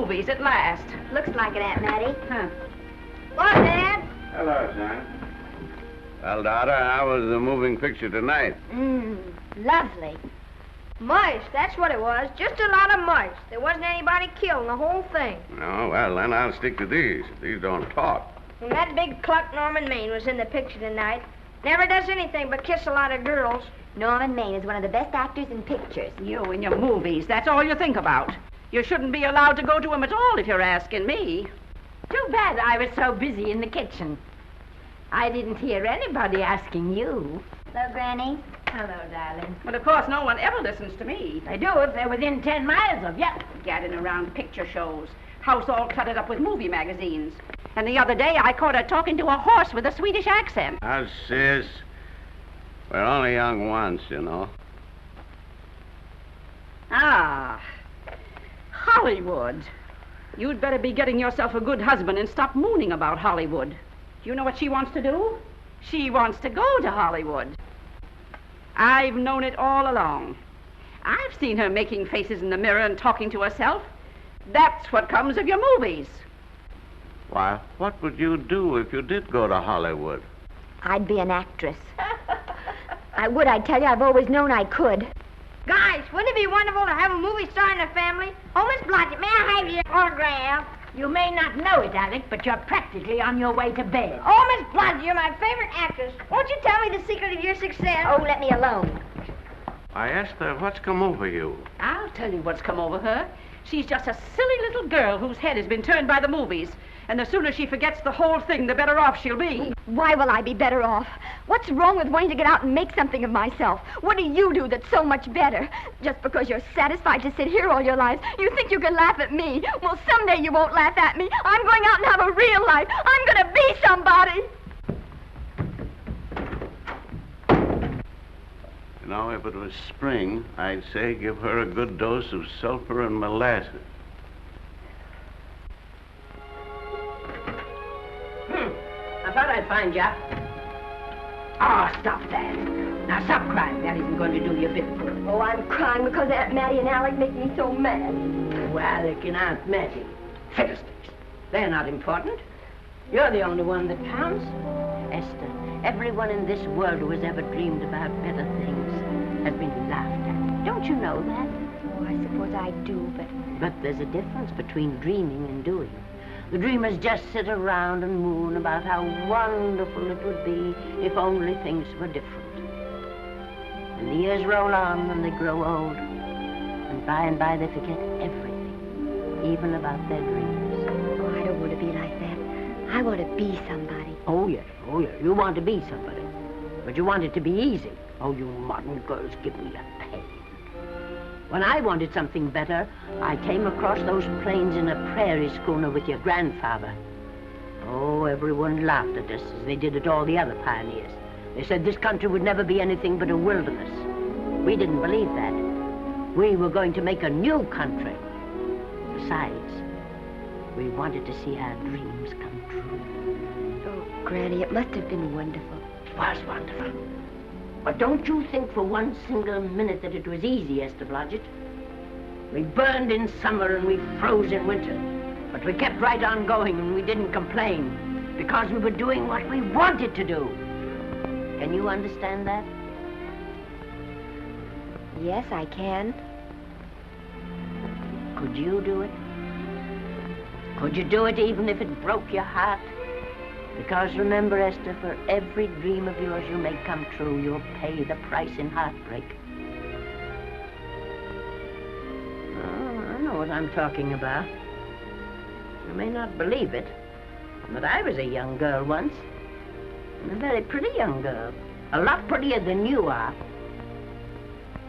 movies at last. Looks like it, Aunt Mattie. Huh. What, Dad? Hello, son. Well, daughter, how was the moving picture tonight? Lovely. Mice, that's what it was. Just a lot of mice. There wasn't anybody killed in the whole thing. No, well, then I'll stick to these. These don't talk. And that big cluck Norman Maine was in the picture tonight. Never does anything but kiss a lot of girls. Norman Maine is one of the best actors in pictures. You and your movies, that's all you think about. You shouldn't be allowed to go to him at all if you're asking me. Too bad I was so busy in the kitchen. I didn't hear anybody asking you. Hello, Granny. Hello, darling. But of course, no one ever listens to me. They do if they're within 10 miles of you. Gadding around picture shows. House all cluttered up with movie magazines. And the other day, I caught her talking to a horse with a Swedish accent. Now, sis, we're only young once, you know. Ah, Hollywood. You'd better be getting yourself a good husband and stop mooning about Hollywood. Do you know what she wants to do? She wants to go to Hollywood. I've known it all along. I've seen her making faces in the mirror and talking to herself. That's what comes of your movies. Why, what would you do if you did go to Hollywood? I'd be an actress. I would, I tell you. I've always known I could. Guys, wouldn't it be wonderful to have a movie star in the family? Oh, Miss Blodgett, may I have your autograph? You may not know it, Alec, but you're practically on your way to bed. Oh, Miss Blodgett, you're my favorite actress. Won't you tell me the secret of your success? Oh, let me alone. I asked her, what's come over you? I'll tell you what's come over her. She's just a silly little girl whose head has been turned by the movies. And the sooner she forgets the whole thing, the better off she'll be. Why will I be better off? What's wrong with wanting to get out and make something of myself? What do you do that's so much better? Just because you're satisfied to sit here all your lives, you think you can laugh at me. Well, someday you won't laugh at me. I'm going out and have a real life. I'm going to be somebody. You know, if it was spring, I'd say give her a good dose of sulfur and molasses. I thought I'd find ya. Oh, stop that. Now, stop crying. That isn't going to do you a bit of good. Oh, I'm crying because Aunt Mattie and Alec make me so mad. Oh, Alec and Aunt Mattie. Fiddlesticks. They're not important. You're the only one that counts. Esther, everyone in this world who has ever dreamed about better things has been laughed at. Don't you know that? Oh, I suppose I do, But there's a difference between dreaming and doing. The dreamers just sit around and moon about how wonderful it would be if only things were different. And the years roll on and they grow old. And by they forget everything, even about their dreams. Oh, I don't want to be like that. I want to be somebody. Oh, yeah. You want to be somebody. But you want it to be easy. Oh, you modern girls give me a pain. When I wanted something better, I came across those plains in a prairie schooner with your grandfather. Oh, everyone laughed at us as they did at all the other pioneers. They said this country would never be anything but a wilderness. We didn't believe that. We were going to make a new country. Besides, we wanted to see our dreams come true. Oh, Granny, it must have been wonderful. It was wonderful. But don't you think for one single minute that it was easy, Esther Blodgett. We burned in summer and we froze in winter. But we kept right on going and we didn't complain because we were doing what we wanted to do. Can you understand that? Yes, I can. Could you do it? Could you do it even if it broke your heart? Because remember, Esther, for every dream of yours you make come true, you'll pay the price in heartbreak. Oh, I know what I'm talking about. You may not believe it, but I was a young girl once. And a very pretty young girl. A lot prettier than you are.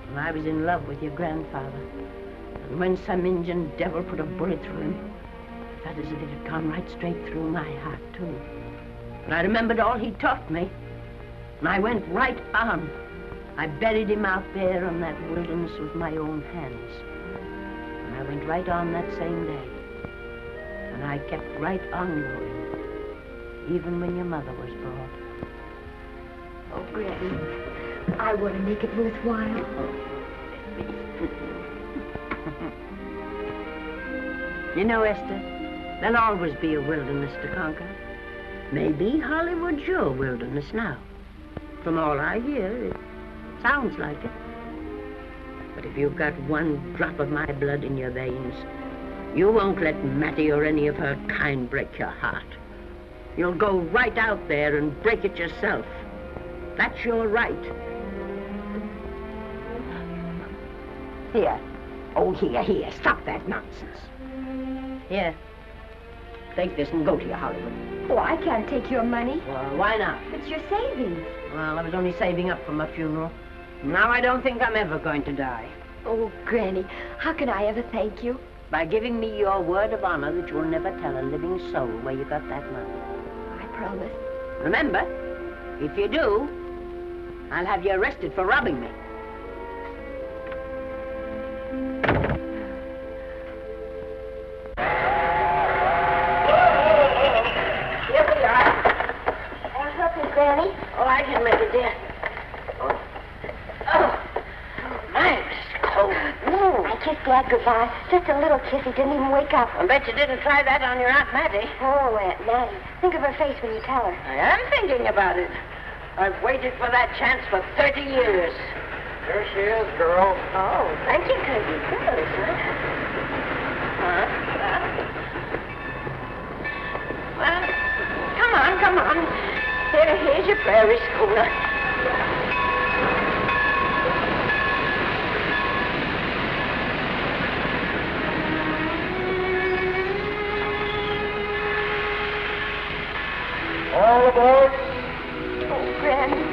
And I was in love with your grandfather. And when some Indian devil put a bullet through him, I felt as if it had gone right straight through my heart, too. And I remembered all he taught me. And I went right on. I buried him out there in that wilderness with my own hands. And I went right on that same day. And I kept right on going, even when your mother was born. Oh, Granny, I want to make it worthwhile. You know, Esther, there'll always be a wilderness to conquer. Maybe Hollywood's your wilderness now. From all I hear, it sounds like it. But if you've got one drop of my blood in your veins, you won't let Mattie or any of her kind break your heart. You'll go right out there and break it yourself. That's your right. Here. Oh, here. Stop that nonsense. Here. Take this and go to your Hollywood. Oh, I can't take your money. Well, why not? It's your savings. Well, I was only saving up for my funeral. Now I don't think I'm ever going to die. Oh, Granny, how can I ever thank you? By giving me your word of honor that you'll never tell a living soul where you got that money. I promise. Remember, if you do, I'll have you arrested for robbing me. Here we are. I'll help you, Granny. Oh, I can make it, dear. Oh, nice. Cold. I kissed Dad goodbye. Just a little kiss. He didn't even wake up. I bet you didn't try that on your Aunt Mattie. Oh, Aunt Mattie. Think of her face when you tell her. I am thinking about it. I've waited for that chance for 30 years. Here she is, girl. Oh, thank you, Kirby. Good, Well, come on. Here's your prairie schooner. All aboard. Oh, Granny.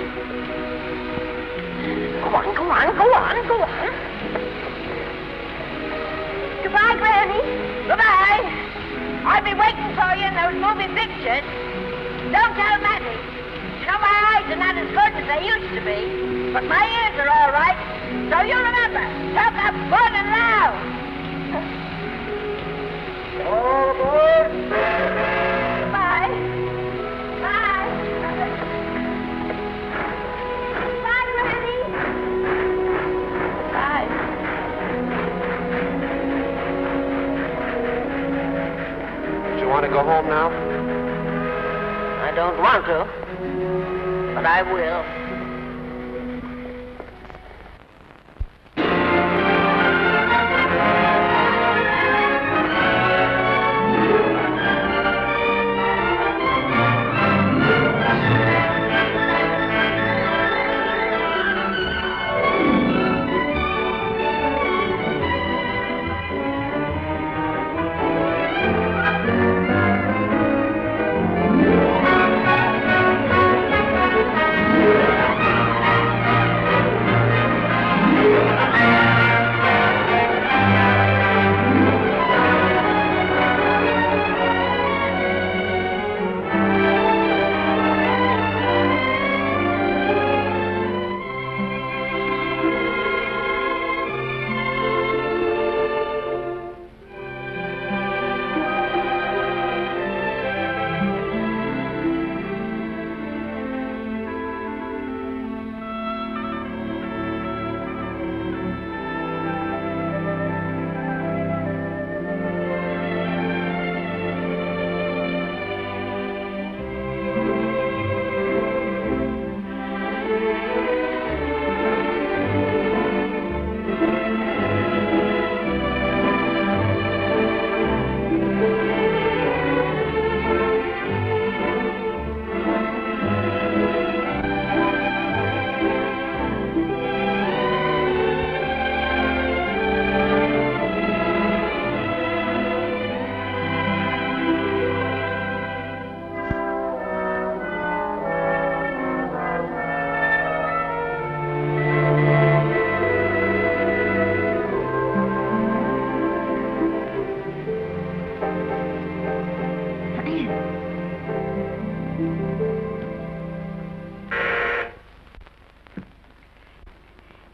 Go on. Goodbye, Granny. Goodbye. I'll be waiting for you in those movie pictures. Don't tell Mattie. You know, my eyes are not as good as they used to be, but my ears are all right. So you remember, talk up good and loud. All aboard. Bye. Bye. Bye, Granny. Bye. Do you want to go home now? I don't want to, but I will.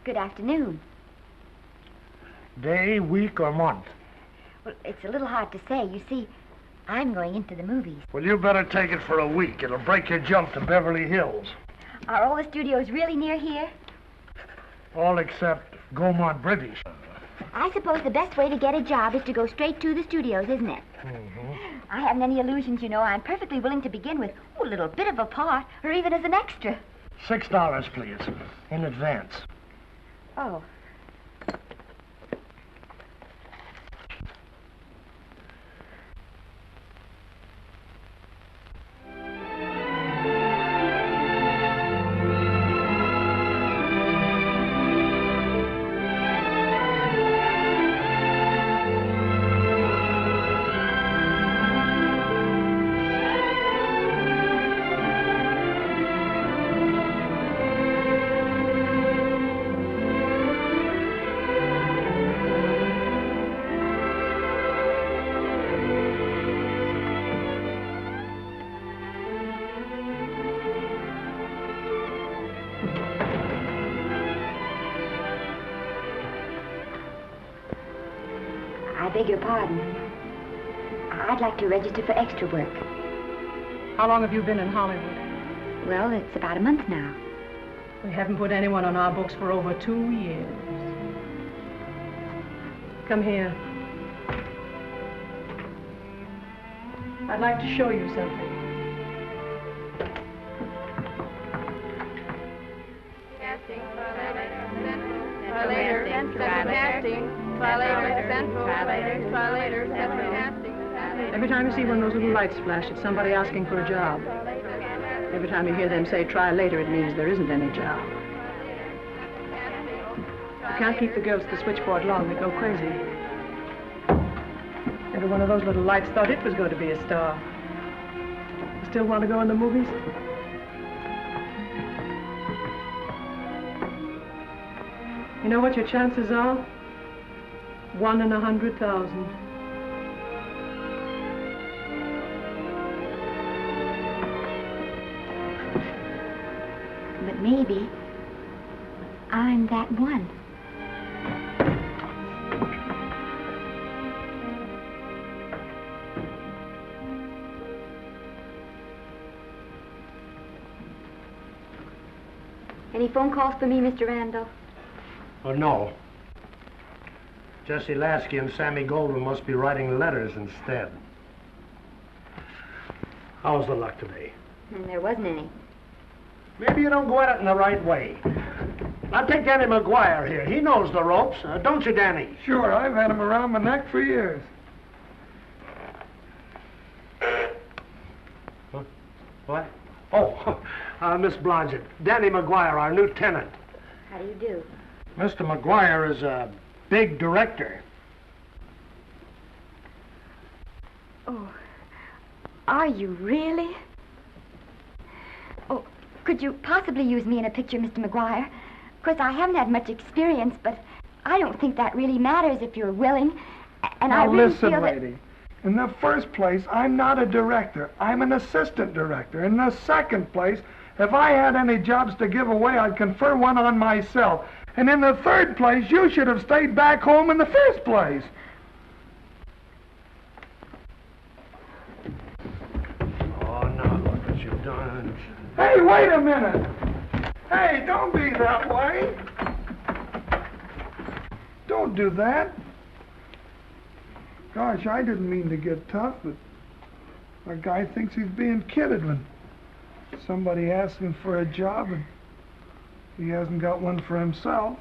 Good afternoon. Day, week, or month? Well, it's a little hard to say. You see, I'm going into the movies. Well, you better take it for a week. It'll break your jump to Beverly Hills. Are all the studios really near here? All except Gaumont British. I suppose the best way to get a job is to go straight to the studios, isn't it? Mm-hmm. I haven't any illusions, you know. I'm perfectly willing to begin with a little bit of a part, or even as an extra. $6, please, in advance. Oh. I beg your pardon. I'd like to register for extra work. How long have you been in Hollywood? Well, it's about a month now. We haven't put anyone on our books for over 2 years. Come here. I'd like to show you something. Casting, try later, casting, try later, central, try later, central, casting. Every time you see one of those little lights flash, it's somebody asking for a job. Every time you hear them say, try later, it means there isn't any job. You can't keep the girls at the switchboard long. They go crazy. Every one of those little lights thought it was going to be a star. You still want to go in the movies? You know what your chances are? 1 in 100,000. But maybe I'm that one. Any phone calls for me, Mr. Randall? Oh, no. Jesse Lasky and Sammy Goldwyn must be writing letters instead. How's the luck today? There wasn't any. Maybe you don't go at it in the right way. Now, take Danny McGuire here. He knows the ropes. Don't you, Danny? Sure, I've had him around my neck for years. Huh? What? Oh, Miss Blodgett. Danny McGuire, our new tenant. How do you do? Mr. McGuire is a big director. Oh, are you really? Oh, could you possibly use me in a picture, Mr. McGuire? Of course, I haven't had much experience, but I don't think that really matters if you're willing. And I Now really listen, feel lady. In the first place, I'm not a director. I'm an assistant director. In the second place, if I had any jobs to give away, I'd confer one on myself. And in the third place, you should have stayed back home in the first place. Oh, now look what you've done. Hey, wait a minute. Hey, don't be that way. Don't do that. Gosh, I didn't mean to get tough, but a guy thinks he's being kidded when somebody asks him for a job and he hasn't got one for himself.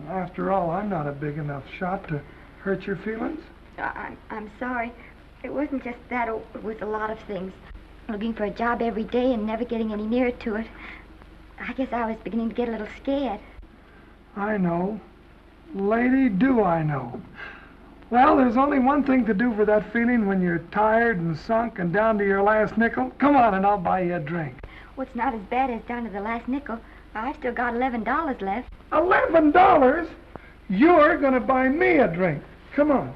After all, I'm not a big enough shot to hurt your feelings. I'm sorry. It wasn't just that. It was a lot of things. Looking for a job every day and never getting any nearer to it. I guess I was beginning to get a little scared. I know. Lady, do I know. Well, there's only one thing to do for that feeling when you're tired and sunk and down to your last nickel. Come on and I'll buy you a drink. Well, it's not as bad as down to the last nickel. I've still got $11 left. $11? You're going to buy me a drink. Come on.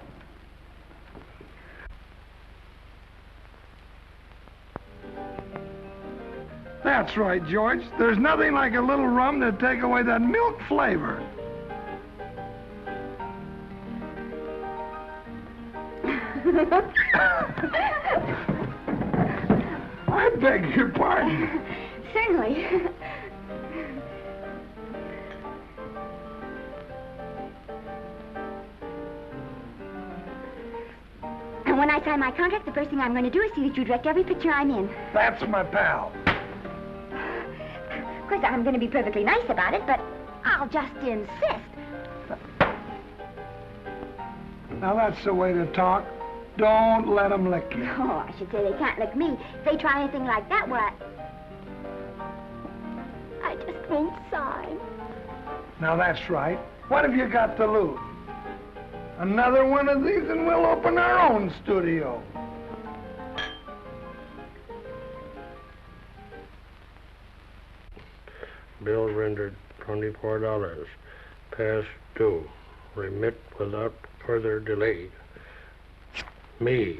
That's right, George. There's nothing like a little rum to take away that milk flavor. I beg your pardon. Certainly. And when I sign my contract, the first thing I'm going to do is see that you direct every picture I'm in. That's my pal. Of course, I'm going to be perfectly nice about it, but I'll just insist. Now, that's the way to talk. Don't let them lick you. No, I should say they can't lick me. If they try anything like that, well, I just won't sign. Now, that's right. What have you got to lose? Another one of these and we'll open our own studio. Bill rendered $24. Past due. Remit without further delay. Me.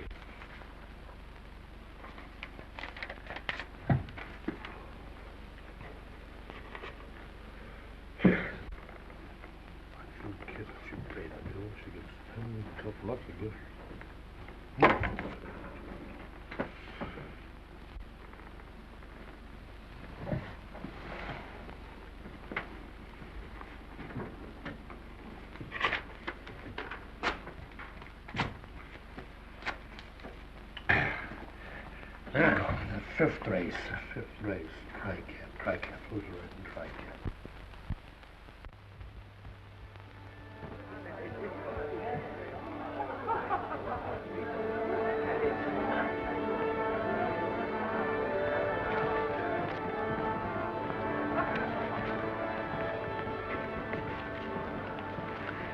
Fifth race. Tri-cap. Who's riding tri-cap?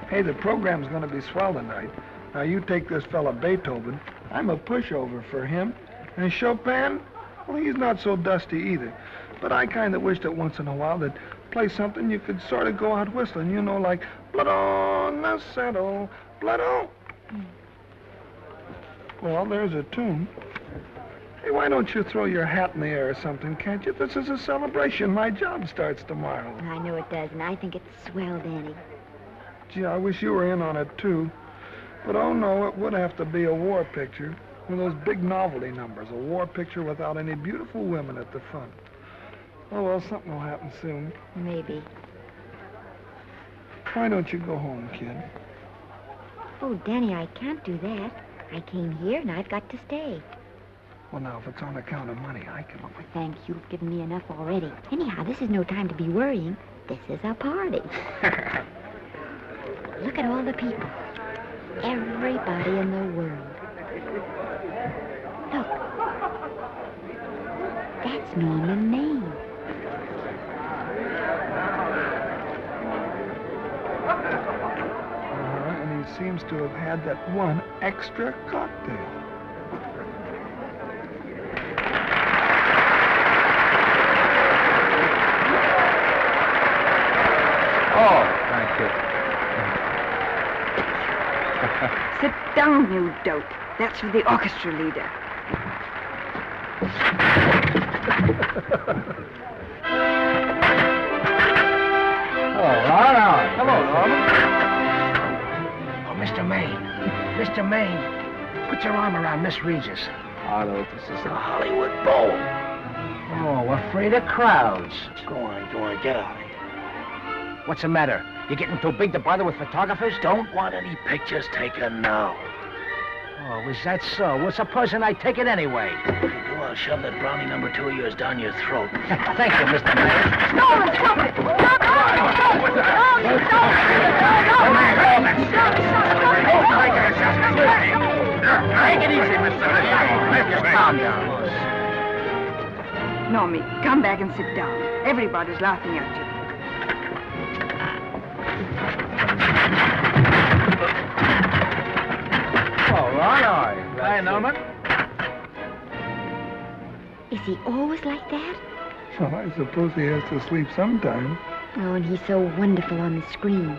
Hey, the program's going to be swell tonight. Now, you take this fella Beethoven. I'm a pushover for him. And Chopin, well, he's not so dusty either. But I kind of wish that once in a while they'd play something you could sort of go out whistling, you know, like Blood on the Saddle, Blood on. Well, there's a tune. Hey, why don't you throw your hat in the air or something, can't you? This is a celebration. My job starts tomorrow. I know it does, and I think it's swell, Danny. Gee, I wish you were in on it, too. But, oh, no, it would have to be a war picture. One of those big novelty numbers, a war picture without any beautiful women at the front. Oh, well, something will happen soon. Maybe. Why don't you go home, kid? Oh, Danny, I can't do that. I came here, and I've got to stay. Well, now, if it's on account of money, I can... Oh, thanks. You've given me enough already. Anyhow, this is no time to be worrying. This is a party. Look at all the people. Everybody in the world. Look. That's Norman Maine. And he seems to have had that one extra cocktail. Oh, thank you. Sit down, you dope. That's for the orchestra leader. Hello, Norman. Oh, Mr. Mr. Maine, put your arm around Miss Regis. Otto, this is a Hollywood bowl. Oh, afraid of crowds. Go on, get out of here. What's the matter? You getting too big to bother with photographers? Don't want any pictures taken now. Oh, is that so? Well, supposing I take it anyway. If you do, I'll shove that brownie number 2 of yours down your throat. Thank you, Mr. Mayor. Stop it! Stop it! Stop it! Take it easy, Mr. Calm down. Normie, come back and sit down. Everybody's laughing at you. All right. Hi, Norman. Is he always like that? Well, I suppose he has to sleep sometime. Oh, and he's so wonderful on the screen.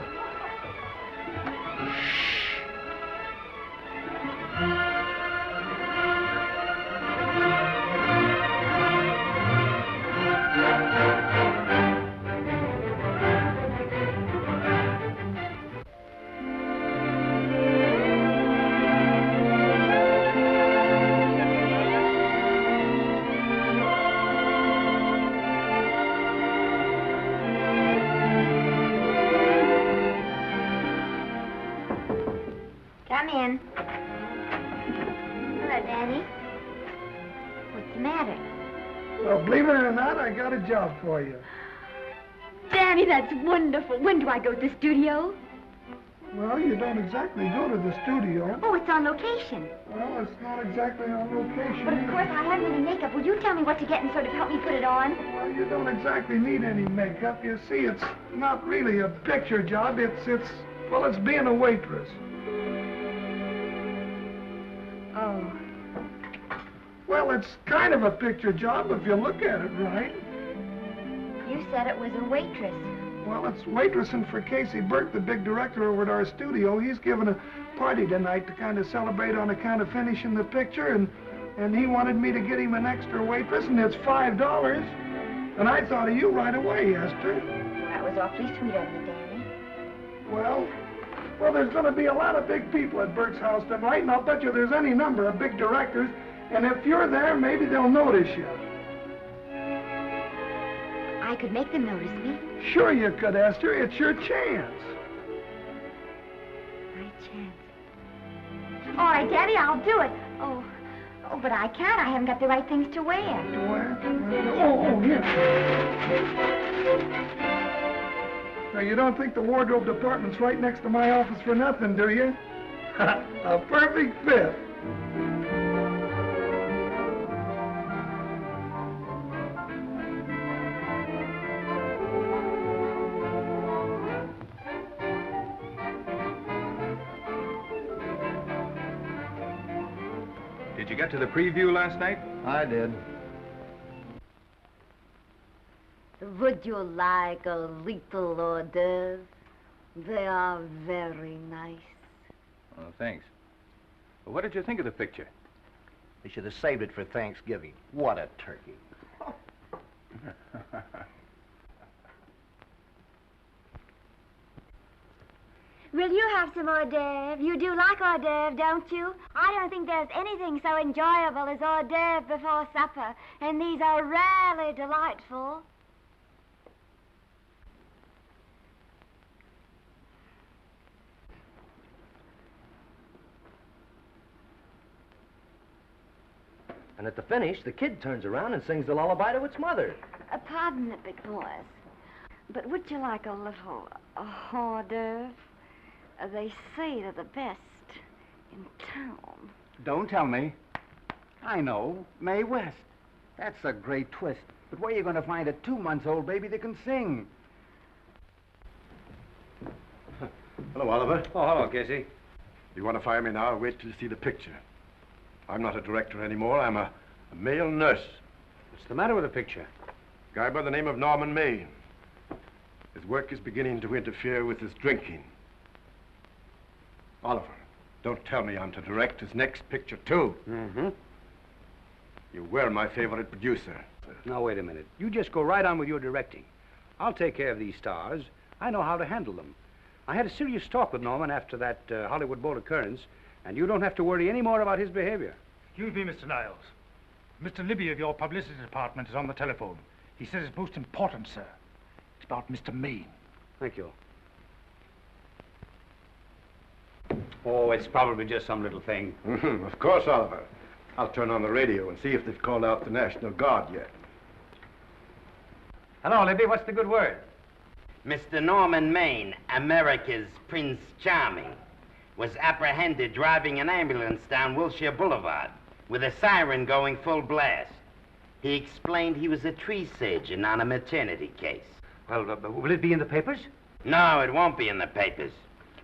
Come in. Danny. What's the matter? Well, believe it or not, I got a job for you. Danny, that's wonderful. When do I go to the studio? Well, you don't exactly go to the studio. Oh, it's on location. Well, it's not exactly on location. But of course, I haven't any makeup. Will you tell me what to get and sort of help me put it on? Well, you don't exactly need any makeup. You see, it's not really a picture job. It's being a waitress. Oh. Well, it's kind of a picture job if you look at it right. You said it was a waitress. Well, it's waitressing for Casey Burke, the big director over at our studio. He's giving a party tonight to kind of celebrate on account of finishing the picture, and he wanted me to get him an extra waitress, and it's $5. And I thought of you right away, Esther. That was awfully sweet of you, Danny. Well, there's going to be a lot of big people at Burke's house tonight, and I'll bet you there's any number of big directors, and if you're there, maybe they'll notice you. I could make them notice me. Sure you could, Esther. It's your chance. My chance. All right, Daddy, I'll do it. Oh, but I can't. I haven't got the right things to wear. To wear? Oh, here. Now, you don't think the wardrobe department's right next to my office for nothing, do you? A perfect fit. Did you get to the preview last night? I did. Would you like a little hors d'oeuvre? They are very nice. Oh, thanks. Well, what did you think of the picture? They should have saved it for Thanksgiving. What a turkey. Will you have some hors d'oeuvre? You do like hors d'oeuvre, don't you? I don't think there's anything so enjoyable as hors d'oeuvre before supper, and these are rarely delightful. And at the finish, the kid turns around and sings the lullaby to its mother. Pardon the big boys, but would you like a little hors d'oeuvre? They say they're the best in town. Don't tell me. I know. Mae West. That's a great twist. But where are you going to find a 2-month-old baby that can sing? Hello, Oliver. Oh, hello, Casey. You want to fire me now or wait till you see the picture? I'm not a director anymore. I'm a male nurse. What's the matter with the picture? A guy by the name of Norman Maine. His work is beginning to interfere with his drinking. Oliver, don't tell me I'm to direct his next picture, too. Mm-hmm. You were my favorite producer. Now, wait a minute. You just go right on with your directing. I'll take care of these stars. I know how to handle them. I had a serious talk with Norman after that Hollywood boat occurrence, and you don't have to worry any more about his behavior. Excuse me, Mr. Niles. Mr. Libby of your publicity department is on the telephone. He says it's most important, sir. It's about Mr. Maine. Thank you. Oh, it's probably just some little thing. Of course, Oliver. I'll turn on the radio and see if they've called out the National Guard yet. Hello, Libby. What's the good word? Mr. Norman Maine, America's Prince Charming, was apprehended driving an ambulance down Wilshire Boulevard with a siren going full blast. He explained he was a tree surgeon on a maternity case. Well, will it be in the papers? No, it won't be in the papers.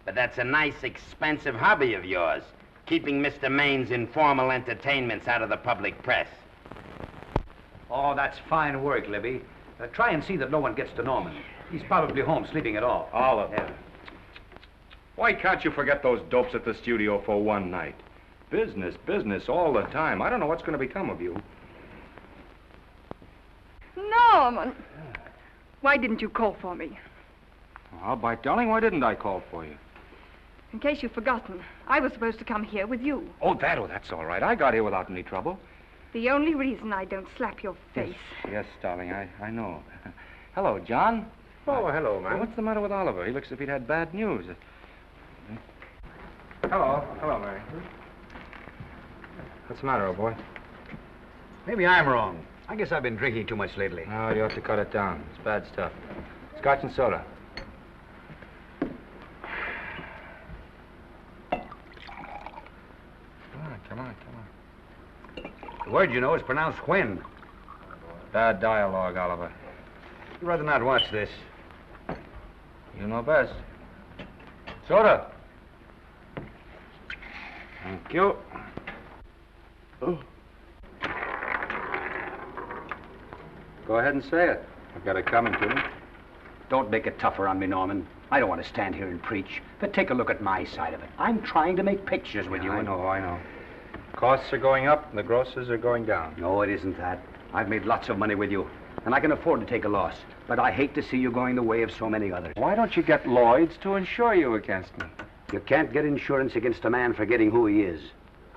But that's a nice, expensive hobby of yours, keeping Mr. Maine's informal entertainments out of the public press. Oh, that's fine work, Libby. Try and see that no one gets to Norman. He's probably home sleeping it off. Oliver. Yeah. Why can't you forget those dopes at the studio for one night? Business, business all the time. I don't know what's going to become of you. Norman! Why didn't you call for me? I'll bite, darling. Why didn't I call for you? In case you've forgotten, I was supposed to come here with you. Oh, that's all right. I got here without any trouble. The only reason I don't slap your face. Yes, darling, I know. Hello, John. Oh, hello, man. What's the matter with Oliver? He looks as if he'd had bad news. Hello, Mary. What's the matter, old boy? Maybe I'm wrong. I guess I've been drinking too much lately. No, you ought to cut it down. It's bad stuff. Scotch and soda. Come on. The word, you know, is pronounced when. Bad dialogue, Oliver. I'd rather not watch this. You know best. Soda. Thank you. Oh. Go ahead and say it. I've got it coming to me. Don't make it tougher on me, Norman. I don't want to stand here and preach, but take a look at my side of it. I'm trying to make pictures with you. I know. Costs are going up and the grosses are going down. No, it isn't that. I've made lots of money with you, and I can afford to take a loss. But I hate to see you going the way of so many others. Why don't you get Lloyd's to insure you against me? You can't get insurance against a man forgetting who he is.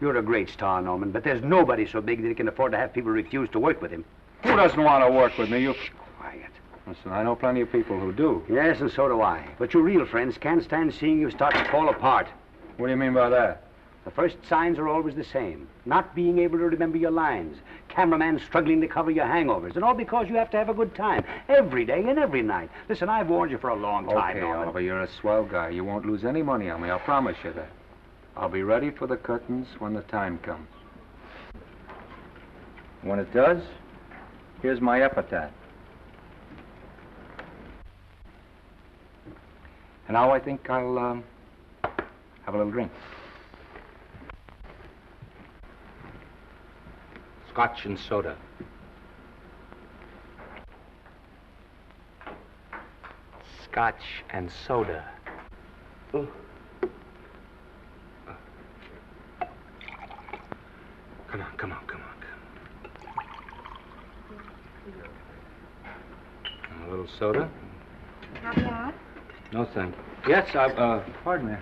You're a great star, Norman, but there's nobody so big that he can afford to have people refuse to work with him. Who doesn't want to work with me? You... Quiet. Listen, I know plenty of people who do. Yes, and so do I. But your real friends can't stand seeing you start to fall apart. What do you mean by that? The first signs are always the same. Not being able to remember your lines. Cameraman struggling to cover your hangovers. And all because you have to have a good time. Every day and every night. Listen, I've warned you for a long time, Okay, Norman. Oliver, you're a swell guy. You won't lose any money on me. I'll promise you that. I'll be ready for the curtains when the time comes. When it does, here's my epitaph. And now I think I'll, have a little drink. Scotch and soda. Scotch and soda. Oh. Come on. A little soda? Caviar? No, thank you. Yes, pardon me.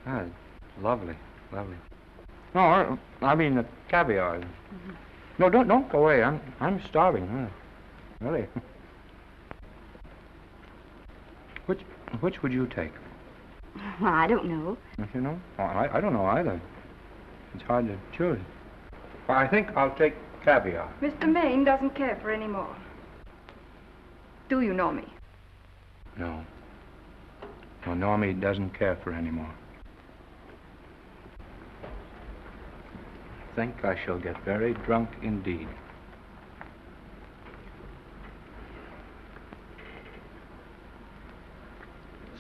Ah, lovely. No, I mean the caviar. Mm-hmm. No, don't go away. I'm starving. Really. Which would you take? Well, I don't know. Don't you know? Oh, I don't know either. It's hard to choose. Well, I think I'll take caviar. Mr. Maine doesn't care for any more. Do you know me? No. No, Normie doesn't care for any more. I think I shall get very drunk indeed.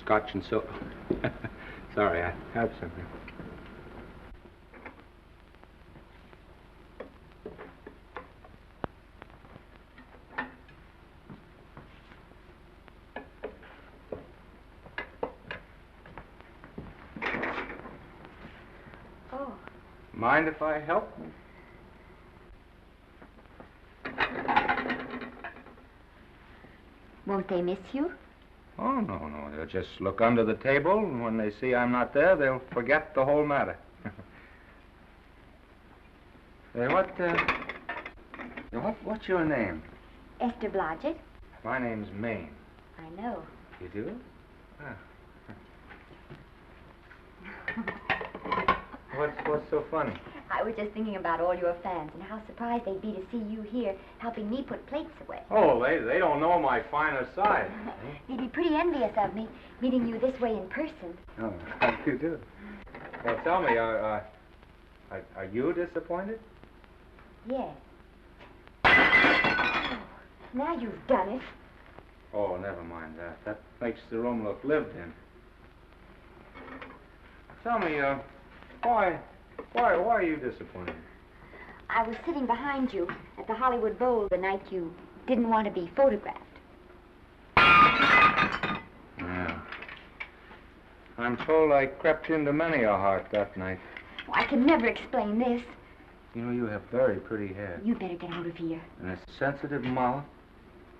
Scotch and soda. Sorry, I have something. Oh. Mind if I help? Won't they miss you? Oh, no. They'll just look under the table, and when they see I'm not there, they'll forget the whole matter. Hey, what's your name? Esther Blodgett. My name's Maine. I know. You do? What's so funny? I was just thinking about all your fans and how surprised they'd be to see you here helping me put plates away. Oh, they don't know my finer side. They'd be pretty envious of me, meeting you this way in person. Oh, how do you do? Well, tell me, are you disappointed? Yes. Oh, now you've done it. Oh, never mind that. That makes the room look lived in. Tell me, why are you disappointed? I was sitting behind you at the Hollywood Bowl the night you didn't want to be photographed. Yeah. I'm told I crept into many a heart that night. Oh, I can never explain this. You know, you have very pretty hair. You better get out of here. And a sensitive mouth.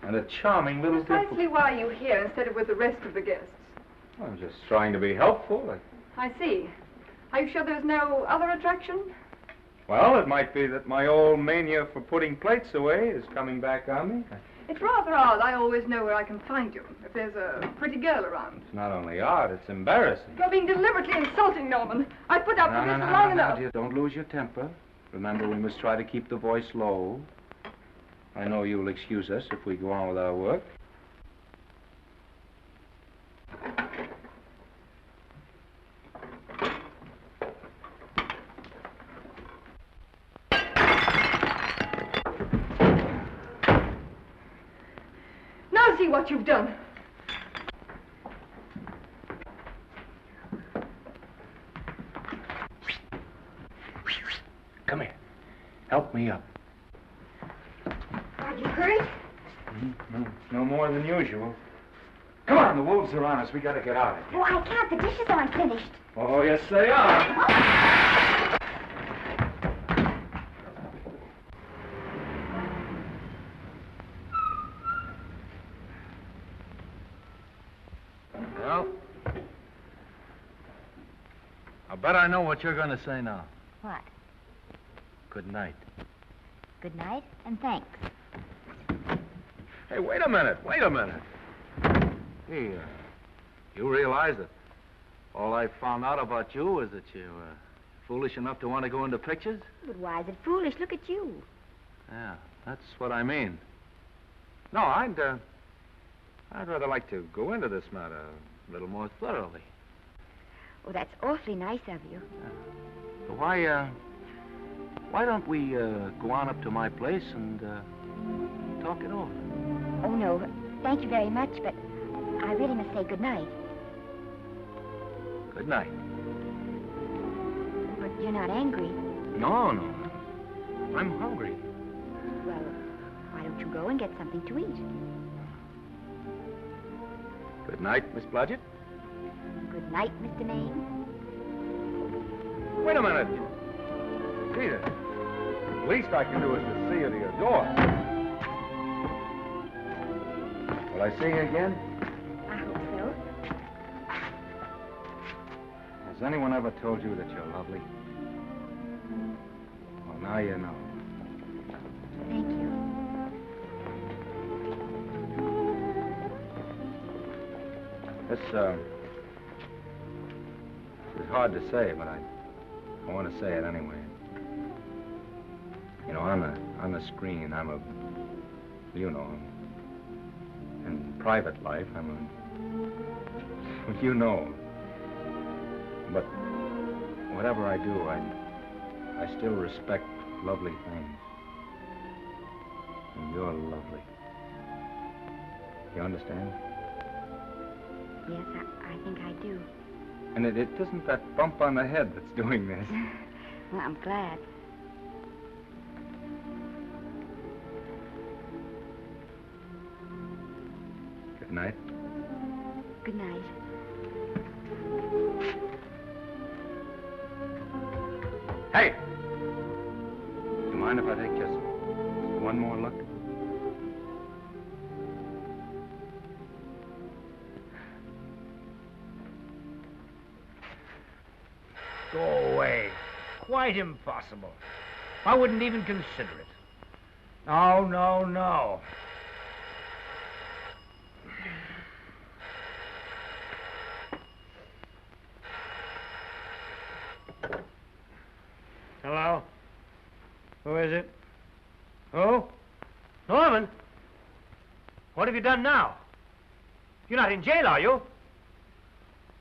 And a charming little Precisely why are you here instead of with the rest of the guests? I'm just trying to be helpful. I see. Are you sure there's no other attraction? Well, it might be that my old mania for putting plates away is coming back on me. It's rather odd. I always know where I can find you if there's a pretty girl around. It's not only odd, it's embarrassing. You're being deliberately insulting, Norman. I put up with this for long enough. Dear, don't lose your temper. Remember, we must try to keep the voice low. I know you'll excuse us if we go on with our work. Now see what you've done. Come here. Help me up. Are you hurt? No more than usual. Come on, the wolves are on us. We gotta get out of here. Oh, I can't. The dishes aren't finished. Oh, yes, they are. Well, I bet I know what you're going to say now. What? Good night. Good night, and thanks. Hey, wait a minute. Hey, you realize that all I found out about you is that you're foolish enough to want to go into pictures? But why is it foolish? Look at you. Yeah, that's what I mean. No, I'd rather like to go into this matter a little more thoroughly. Oh, that's awfully nice of you. So why don't we go on up to my place and talk it over? Oh, no. Thank you very much, but I really must say good night. Good night. But you're not angry. No. I'm hungry. Well, why don't you go and get something to eat? Good night, Miss Blodgett. Good night, Mr. Maine. Wait a minute. Peter, the least I can do is to see you to your door. Will I see you again? I hope so. Has anyone ever told you that you're lovely? Well, now you know. Thank you. This is hard to say, but I want to say it anyway. You know, on the screen, in private life, you know. But whatever I do, I still respect lovely things. And you're lovely. You understand? Yes, I think I do. And it isn't that bump on the head that's doing this. Well, I'm glad. Good night. Good night. Hey! Do you mind if I take just one more look? Go away. Quite impossible. I wouldn't even consider it. No. Hello? Who is it? Who? Norman? What have you done now? You're not in jail, are you?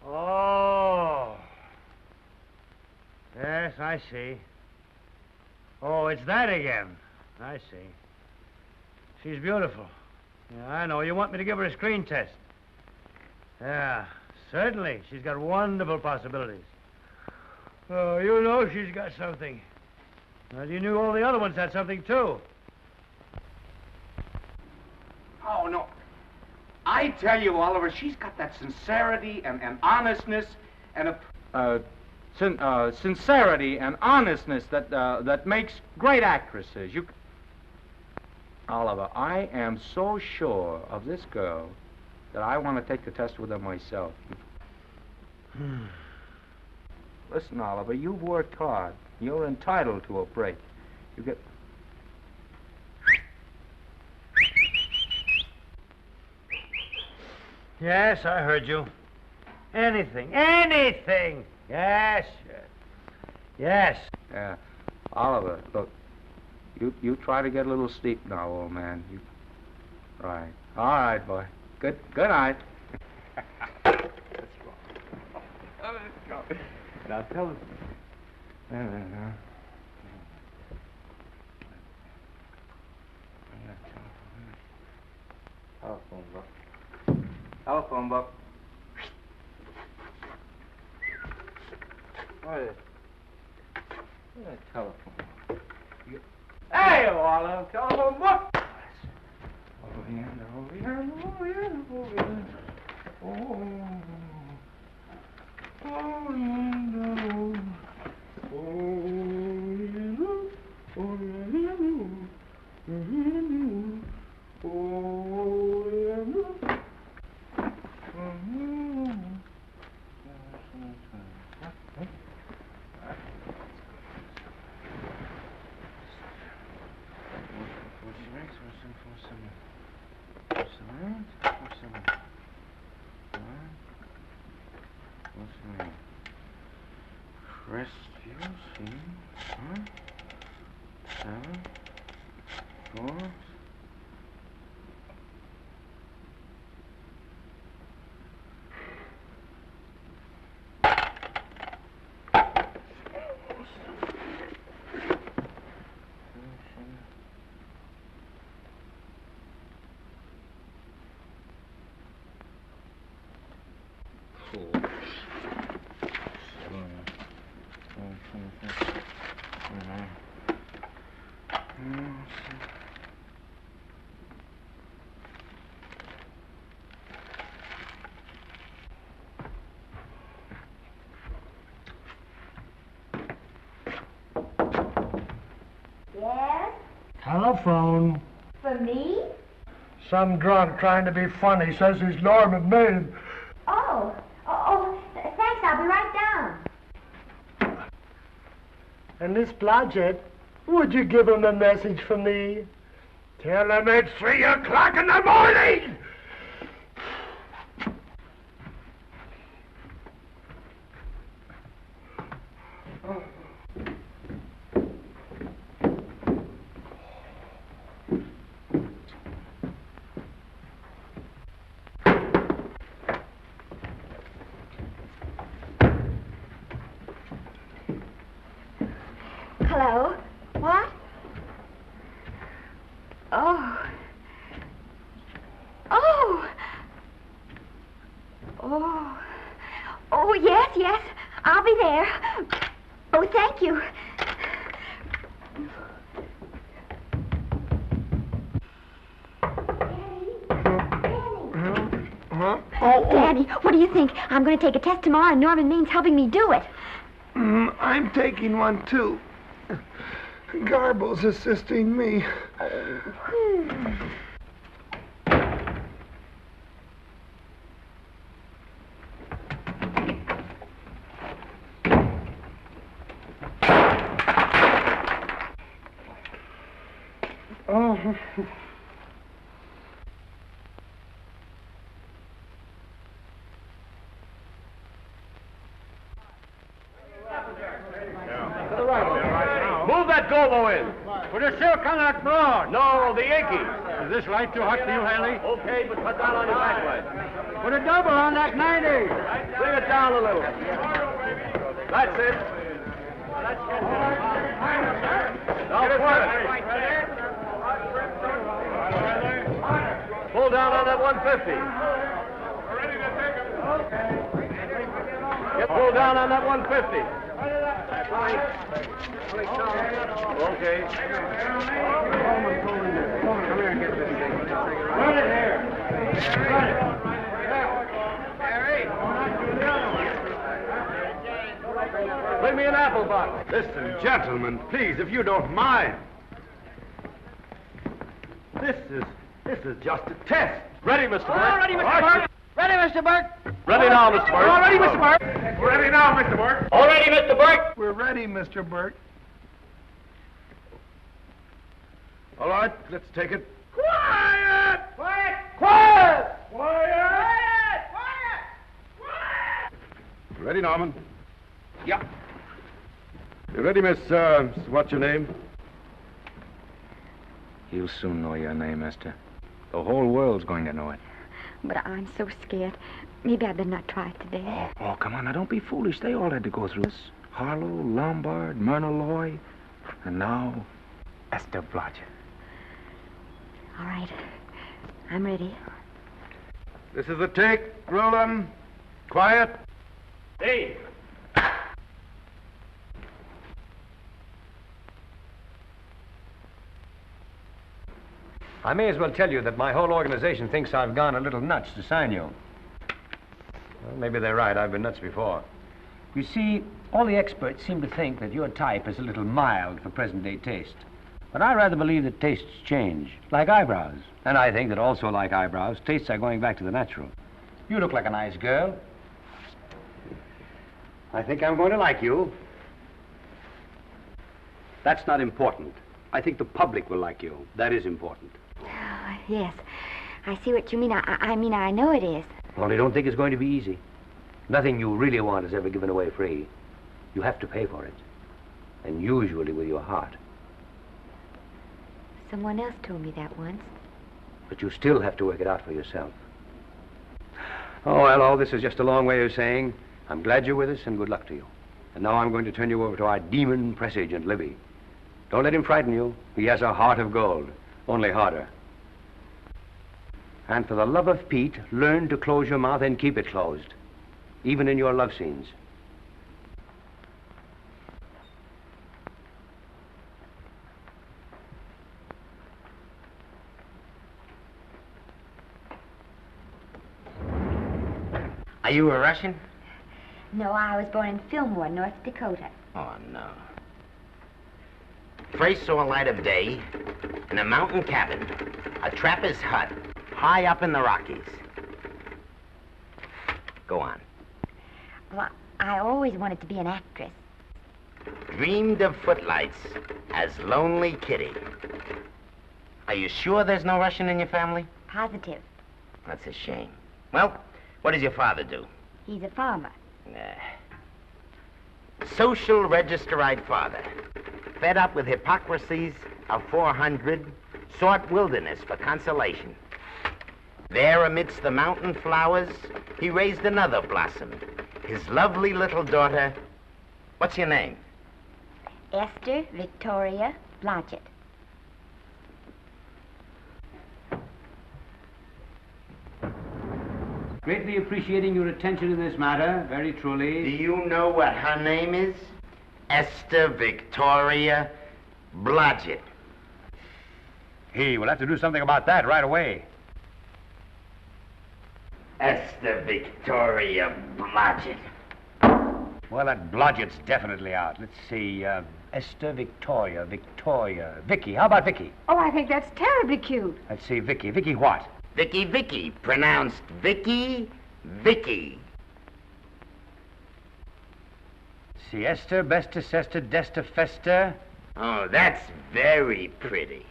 Oh. Yes, I see. Oh, it's that again. I see. She's beautiful. Yeah, I know. You want me to give her a screen test? Yeah, certainly. She's got wonderful possibilities. Oh, you know she's got something. Well, you knew all the other ones had something, too. Oh, no. I tell you, Oliver, she's got that sincerity and honestness and a... sincerity and honestness that makes great actresses. Oliver, I am so sure of this girl that I want to take the test with her myself. Listen, Oliver, you've worked hard. You're entitled to a break. You get... Yes, I heard you. Anything. Yes, yes. Yes. Oliver, look, you try to get a little sleep now, old man. Right. All right, boy. Good night. Let's go. Now tell us. Telephone book. What is that telephone book? Hey, Oliver, telephone book. Over here. Yes? Telephone. For me? Some drunk trying to be funny says he's Norman Maine. Oh, thanks. I'll be right down. And Miss Blodgett, would you give him a message for me? Tell him it's 3 o'clock in the morning! Hello? What? Oh, yes. I'll be there. Oh, thank you. Daddy, what do you think? I'm going to take a test tomorrow, and Norman Main's helping me do it. I'm taking one, too. Garble's assisting me. Move that Gobo in. Put a silk on that broad. No, the Yankee. Is this light too hot for you, Haley? Okay, but cut down on your backlight. Put a double on that 90. Bring it down a little. That's it. Now pull it. Pull down on that 150. Get pulled down on that 150. Okay. Come here and get this thing. Run it here. Run it. Bring me an apple box. Listen, gentlemen, please, if you don't mind. This is just a test. Ready, Mr. Burke? All ready, Mr. Burke. Ready, Mr. Burke? Ready now, Mr. Burke. All ready, Mr. Burke? Ready now, Mr. Burke. All ready, Mr. Burke? We're ready, Mr. Burke. All right, let's take it. Quiet! Quiet! Quiet! Quiet! Ready, Norman? Yeah. You ready, Miss, what's your name? You'll soon know your name, Esther. The whole world's going to know it. But I'm so scared. Maybe I better not try it today. Oh, come on, now don't be foolish. They all had to go through this. Harlow, Lombard, Myrna Loy, and now Esther Blodgett. All right. I'm ready. This is the take. Roll 'em. Quiet. Hey! I may as well tell you that my whole organization thinks I've gone a little nuts to sign you. Well, maybe they're right. I've been nuts before. You see, all the experts seem to think that your type is a little mild for present-day taste. But I rather believe that tastes change, like eyebrows. And I think that also, like eyebrows, tastes are going back to the natural. You look like a nice girl. I think I'm going to like you. That's not important. I think the public will like you. That is important. Oh, yes. I see what you mean. I mean, I know it is. Only don't think it's going to be easy. Nothing you really want is ever given away free. You have to pay for it. And usually with your heart. Someone else told me that once. But you still have to work it out for yourself. Oh, well, all this is just a long way of saying, I'm glad you're with us and good luck to you. And now I'm going to turn you over to our demon press agent, Libby. Don't let him frighten you. He has a heart of gold, only harder. And for the love of Pete, learn to close your mouth and keep it closed, even in your love scenes. Are you a Russian? No, I was born in Fillmore, North Dakota. Oh, no. First saw light of day in a mountain cabin, a trapper's hut, high up in the Rockies. Go on. Well, I always wanted to be an actress. Dreamed of footlights as Lonely Kitty. Are you sure there's no Russian in your family? Positive. That's a shame. Well, what does your father do? He's a farmer. Social registerite father. Fed up with hypocrisies of 400, sought wilderness for consolation. There amidst the mountain flowers, he raised another blossom. His lovely little daughter. What's your name? Esther Victoria Blodgett. Greatly appreciating your attention in this matter, very truly. Do you know what her name is? Esther Victoria Blodgett. Hey, we'll have to do something about that right away. Esther Victoria Blodgett. Well, that Blodgett's definitely out. Let's see, Esther Victoria, Vicky. How about Vicky? Oh, I think that's terribly cute. Let's see, Vicky. Vicky what? Vicky, pronounced Vicky. See, Esther, Besta, Sesta, Desta, Festa. Oh, that's very pretty.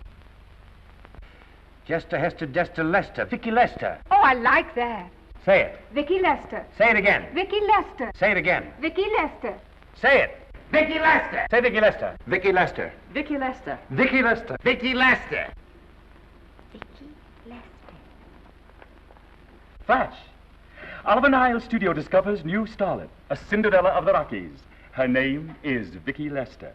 Jester, Hester, Desta, Lester. Vicky Lester. Oh, I like that. Say it. Vicky Lester. Say it again. Vicky Lester. Say it again. Vicky Lester. Say it. Vicky Lester. Say Vicky Lester. Vicky Lester. Vicky Lester. Vicky Lester. Vicky Lester. Flash. Oliver Niles Studio discovers new starlet, a Cinderella of the Rockies. Her name is Vicky Lester.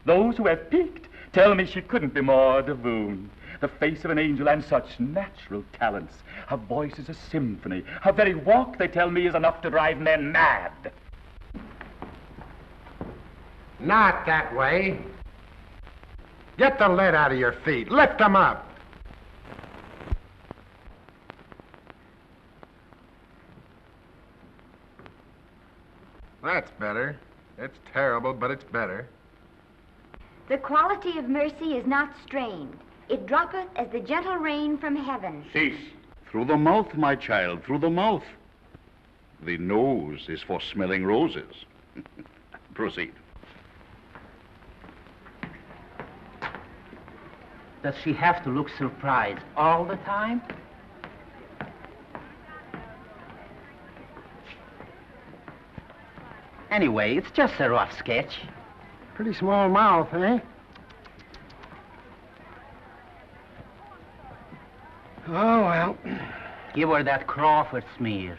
Those who have peeked tell me she couldn't be more Devine. The face of an angel and such natural talents. Her voice is a symphony. Her very walk, they tell me, is enough to drive men mad. Not that way. Get the lead out of your feet. Lift them up. That's better. It's terrible, but it's better. The quality of mercy is not strained. It droppeth as the gentle rain from heaven. Cease. Through the mouth, my child, through the mouth. The nose is for smelling roses. Proceed. Does she have to look surprised all the time? Anyway, it's just a rough sketch. Pretty small mouth, eh? Oh, well. Give her that Crawford smear.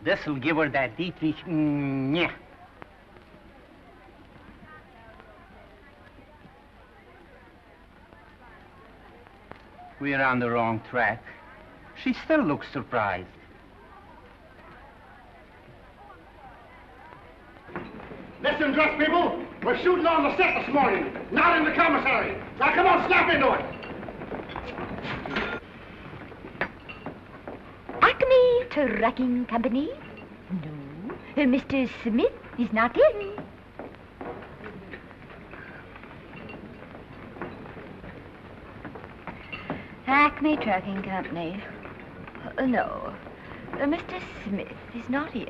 This'll give her that Dietrich. Yeah. We're on the wrong track. She still looks surprised. Listen, dress people. We're shooting on the set this morning, not in the commissary. Now, come on, snap into it. Acme Trucking Company? No. Mr. Smith is not in. Acme Trucking Company. No. Mr. Smith is not in.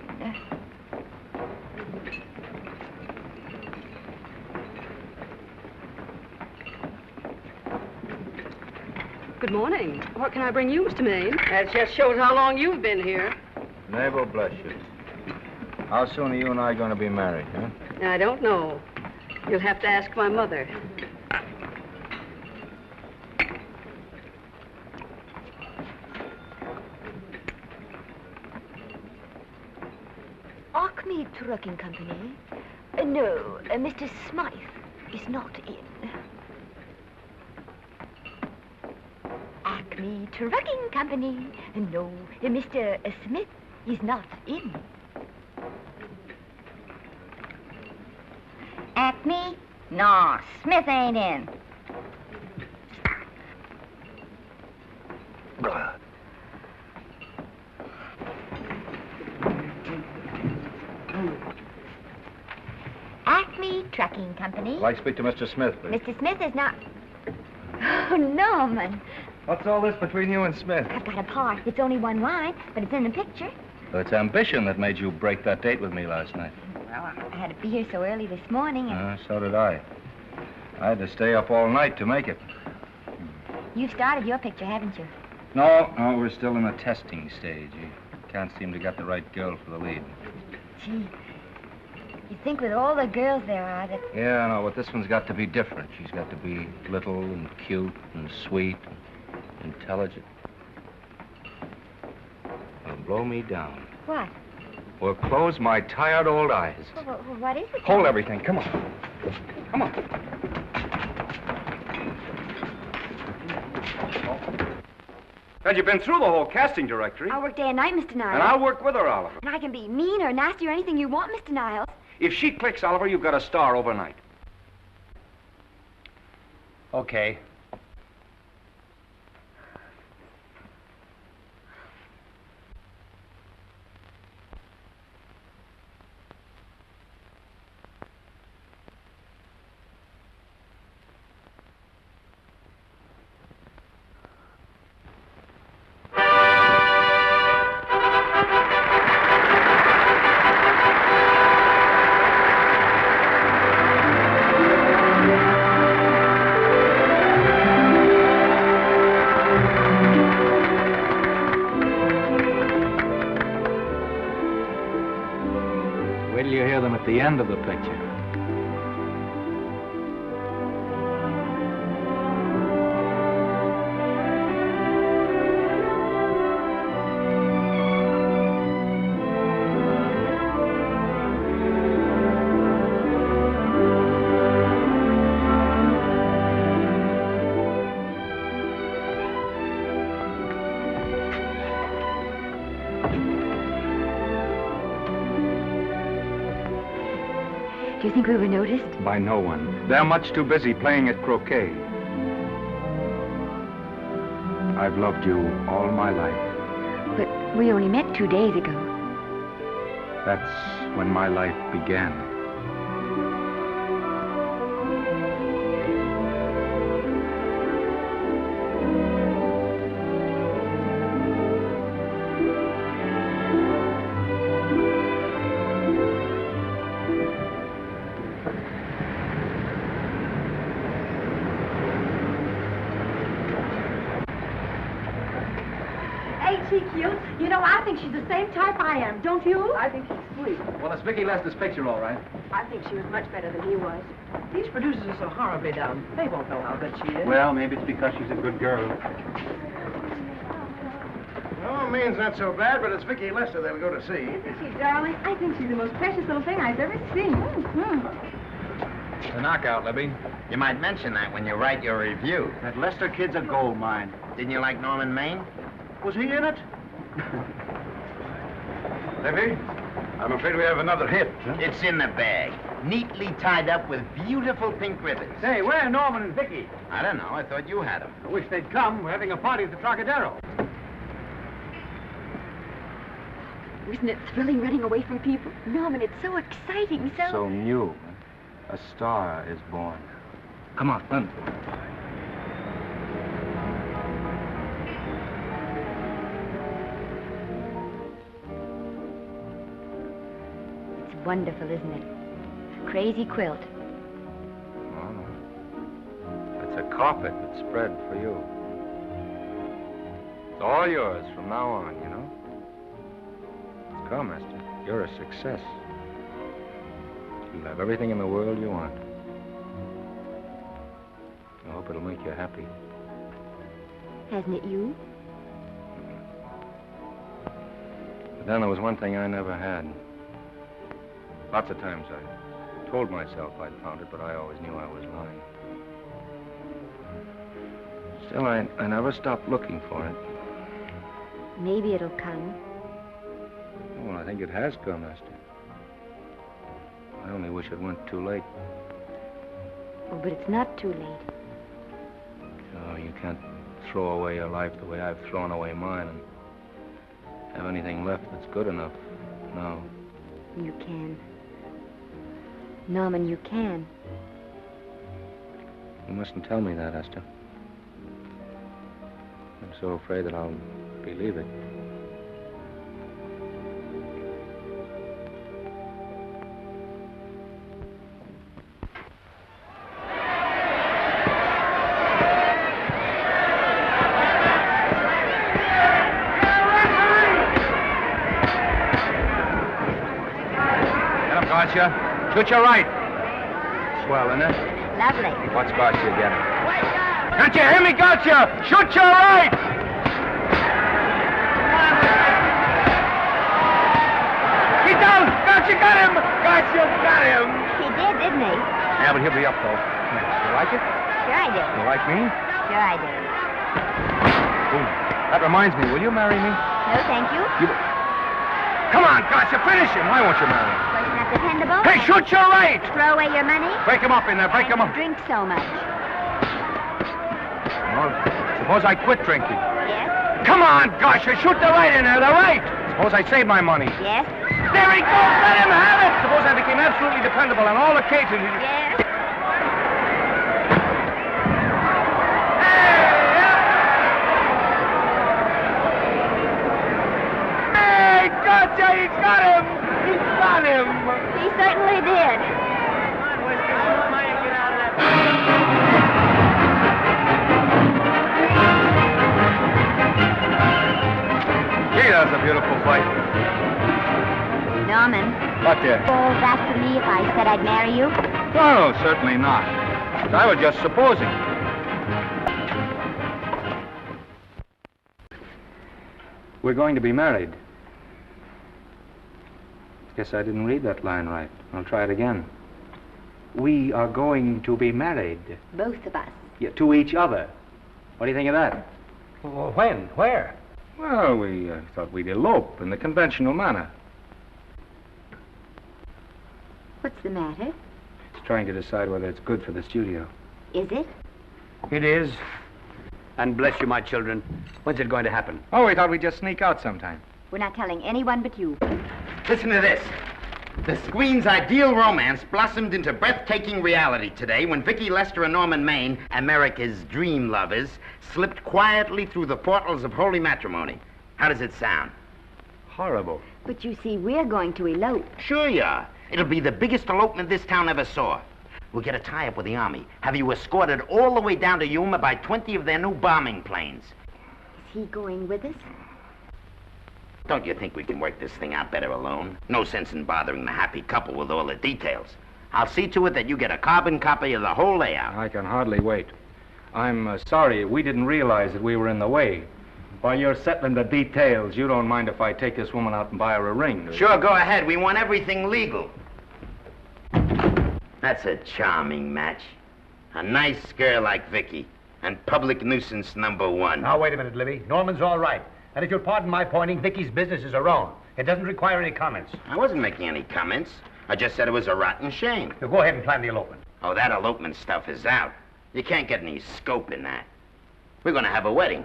Good morning. What can I bring you, Mr. Maine? That just shows how long you've been here. Mabel, bless you. How soon are you and I going to be married, huh? I don't know. You'll have to ask my mother. Acme Trucking Company? No, Mr. Smythe is not in. Acme Trucking Company? No, Mr. Smith is not in. Acme? No, Smith ain't in. Acme Trucking Company? I'd like to speak to Mr. Smith, please. Mr. Smith is not... Oh, Norman. What's all this between you and Smith? I've got a part. It's only one line, but it's in the picture. So it's ambition that made you break that date with me last night. Well, I had to be here so early this morning, and So did I. I had to stay up all night to make it. you've started your picture, haven't you? No, we're still in the testing stage. You can't seem to get the right girl for the lead. Gee, you'd think with all the girls there are that... Yeah, I know, but this one's got to be different. She's got to be little and cute and sweet and intelligent. Well, blow me down. What? Well, close my tired old eyes. What is it? Hold everything. Come on. Come on. And you've been through the whole casting directory. I'll work day and night, Mr. Niles. And I'll work with her, Oliver. And I can be mean or nasty or anything you want, Mr. Niles. If she clicks, Oliver, you've got a star overnight. Okay. At the end of the picture. Do you think we were noticed? By no one. They're much too busy playing at croquet. I've loved you all my life. But we only met 2 days ago. That's when my life began. she cute? You know, I think she's the same type I am, don't you? I think she's sweet. Well, it's Vicki Lester's picture, all right. I think she was much better than he was. These producers are so horribly dumb. They won't know how good she is. Well, maybe it's because she's a good girl. Oh, Maine's not so bad, but it's Vicki Lester they'll go to see. Isn't she, darling? I think she's the most precious little thing I've ever seen. The knockout, Libby. You might mention that when you write your review. That Lester kid's a gold mine. Didn't you like Norman Maine? Was he in it? Libby, I'm afraid we have another hit. Huh? It's in the bag, neatly tied up with beautiful pink ribbons. Say, where are Norman and Vicki? I don't know. I thought you had them. I wish they'd come. We're having a party at the Trocadero. Isn't it thrilling running away from people? Norman, it's so exciting, So new. A star is born. Come on, run. It's wonderful, isn't it? A crazy quilt. Oh. It's a carpet that's spread for you. It's all yours from now on, you know? Come, Esther. You're a success. You'll have everything in the world you want. I hope it'll make you happy. Hasn't it you? But then there was one thing I never had. Lots of times I told myself I'd found it, but I always knew I was lying. Still, I never stopped looking for it. Maybe it'll come. Well, I think it has come, Esther. I only wish it went too late. Oh, but it's not too late. No, you can't throw away your life the way I've thrown away mine and have anything left that's good enough. No. You can. Norman, you can. You mustn't tell me that, Esther. I'm so afraid that I'll believe it. Gotcha. Shoot your right. Swell, isn't it? Lovely. What's Gotcha getting? Can't you hear me, Gotcha? Shoot your right! He's down! Gotcha got him! Gotcha got him! He did, didn't he? Yeah, but he'll be up, though. You like it? Sure I do. You like me? Sure I do. Ooh, that reminds me. Will you marry me? No, thank you. Come on, Gotcha, finish him. Why won't you marry him? Well, you're not dependable. Hey, shoot your right! Throw away your money. Break him up in there. Break him up. Drink so much. Well, suppose I quit drinking. Yes? Come on, Gotcha, shoot the right in there. The right. Suppose I save my money. Yes? There he goes. Let him have it. Suppose I became absolutely dependable on all occasions. Yes? Gotcha! He's got him! He's got him! He certainly did. Gee, that's a beautiful fight. Norman. What, dear? Falls after me if I said I'd marry you? No, certainly not. I was just supposing. We're going to be married. Guess I didn't read that line right. I'll try it again. We are going to be married. Both of us. Yeah, to each other. What do you think of that? Well, when? Where? Well, we thought we'd elope in the conventional manner. What's the matter? It's trying to decide whether it's good for the studio. Is it? It is. And bless you, my children. When's it going to happen? Oh, we thought we'd just sneak out sometime. We're not telling anyone but you. Listen to this. The screen's ideal romance blossomed into breathtaking reality today when Vicki Lester and Norman Maine, America's dream lovers, slipped quietly through the portals of holy matrimony. How does it sound? Horrible. But you see, we're going to elope. Sure you are. It'll be the biggest elopement this town ever saw. We'll get a tie-up with the Army, have you escorted all the way down to Yuma by 20 of their new bombing planes. Is he going with us? Don't you think we can work this thing out better alone? No sense in bothering the happy couple with all the details. I'll see to it that you get a carbon copy of the whole layout. I can hardly wait. I'm sorry we didn't realize that we were in the way. While you're settling the details, you don't mind if I take this woman out and buy her a ring, do you? Sure, go ahead. We want everything legal. That's a charming match. A nice girl like Vicky. And public nuisance #1. Now, wait a minute, Libby. Norman's all right. And if you'll pardon my pointing, Vicky's business is her own. It doesn't require any comments. I wasn't making any comments. I just said it was a rotten shame. Now, go ahead and plan the elopement. Oh, that elopement stuff is out. You can't get any scope in that. We're going to have a wedding.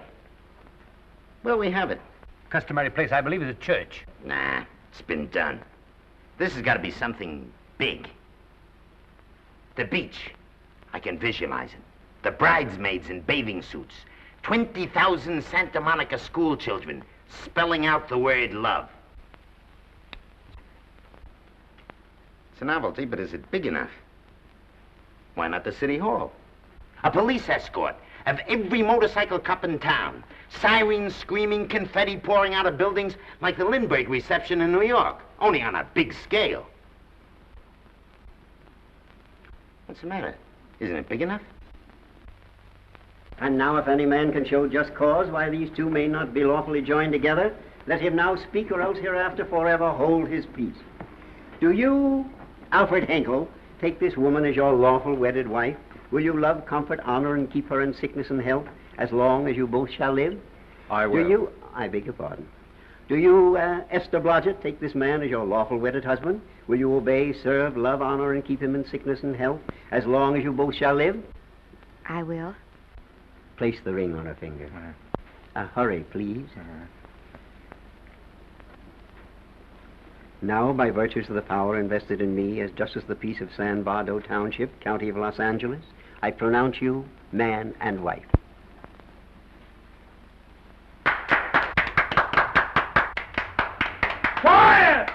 Where'll we have it? Customary place, I believe, is a church. Nah, it's been done. This has got to be something big. The beach. I can visualize it. The bridesmaids in bathing suits. 20,000 Santa Monica school children spelling out the word love. It's a novelty, but is it big enough? Why not the city hall? A police escort of every motorcycle cop in town. Sirens screaming, confetti pouring out of buildings like the Lindbergh reception in New York, only on a big scale. What's the matter? Isn't it big enough? And now if any man can show just cause why these two may not be lawfully joined together, let him now speak or else hereafter forever hold his peace. Do you, Alfred Henkel, take this woman as your lawful wedded wife? Will you love, comfort, honor, and keep her in sickness and health as long as you both shall live? I will. Do you, I beg your pardon. Do you, Esther Blodgett, take this man as your lawful wedded husband? Will you obey, serve, love, honor, and keep him in sickness and health as long as you both shall live? I will. Place the ring on her finger. Hurry, please. Now, by virtues of the power invested in me as Justice of the Peace of San Bardo Township, County of Los Angeles, I pronounce you man and wife. Quiet!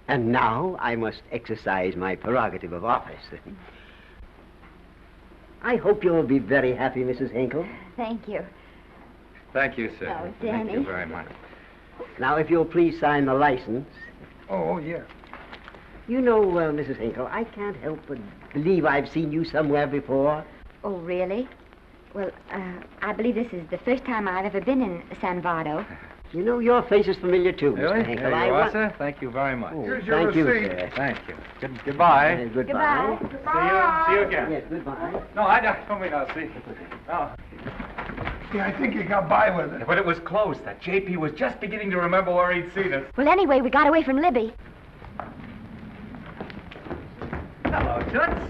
And now I must exercise my prerogative of office. I hope you'll be very happy, Mrs. Henkel. Thank you. Thank you, sir. Oh, Thank Danny. you very much. Now, if you'll please sign the license. Oh, yeah. You know, Mrs. Henkel, I can't help but believe I've seen you somewhere before. Oh, really? Well, I believe this is the first time I've ever been in San Vardo. You know, your face is familiar, too, Really? Mr. Henkel. There you are, sir. Thank you very much. Oh, thank you, sir. Thank you. Goodbye. Goodbye. See you again. Yes, goodbye. No, I don't mean I'll see. Oh. Yeah, I think you got by with it. But it was close. That JP was just beginning to remember where he'd seen us. Well, anyway, we got away from Libby. Hello, Toots.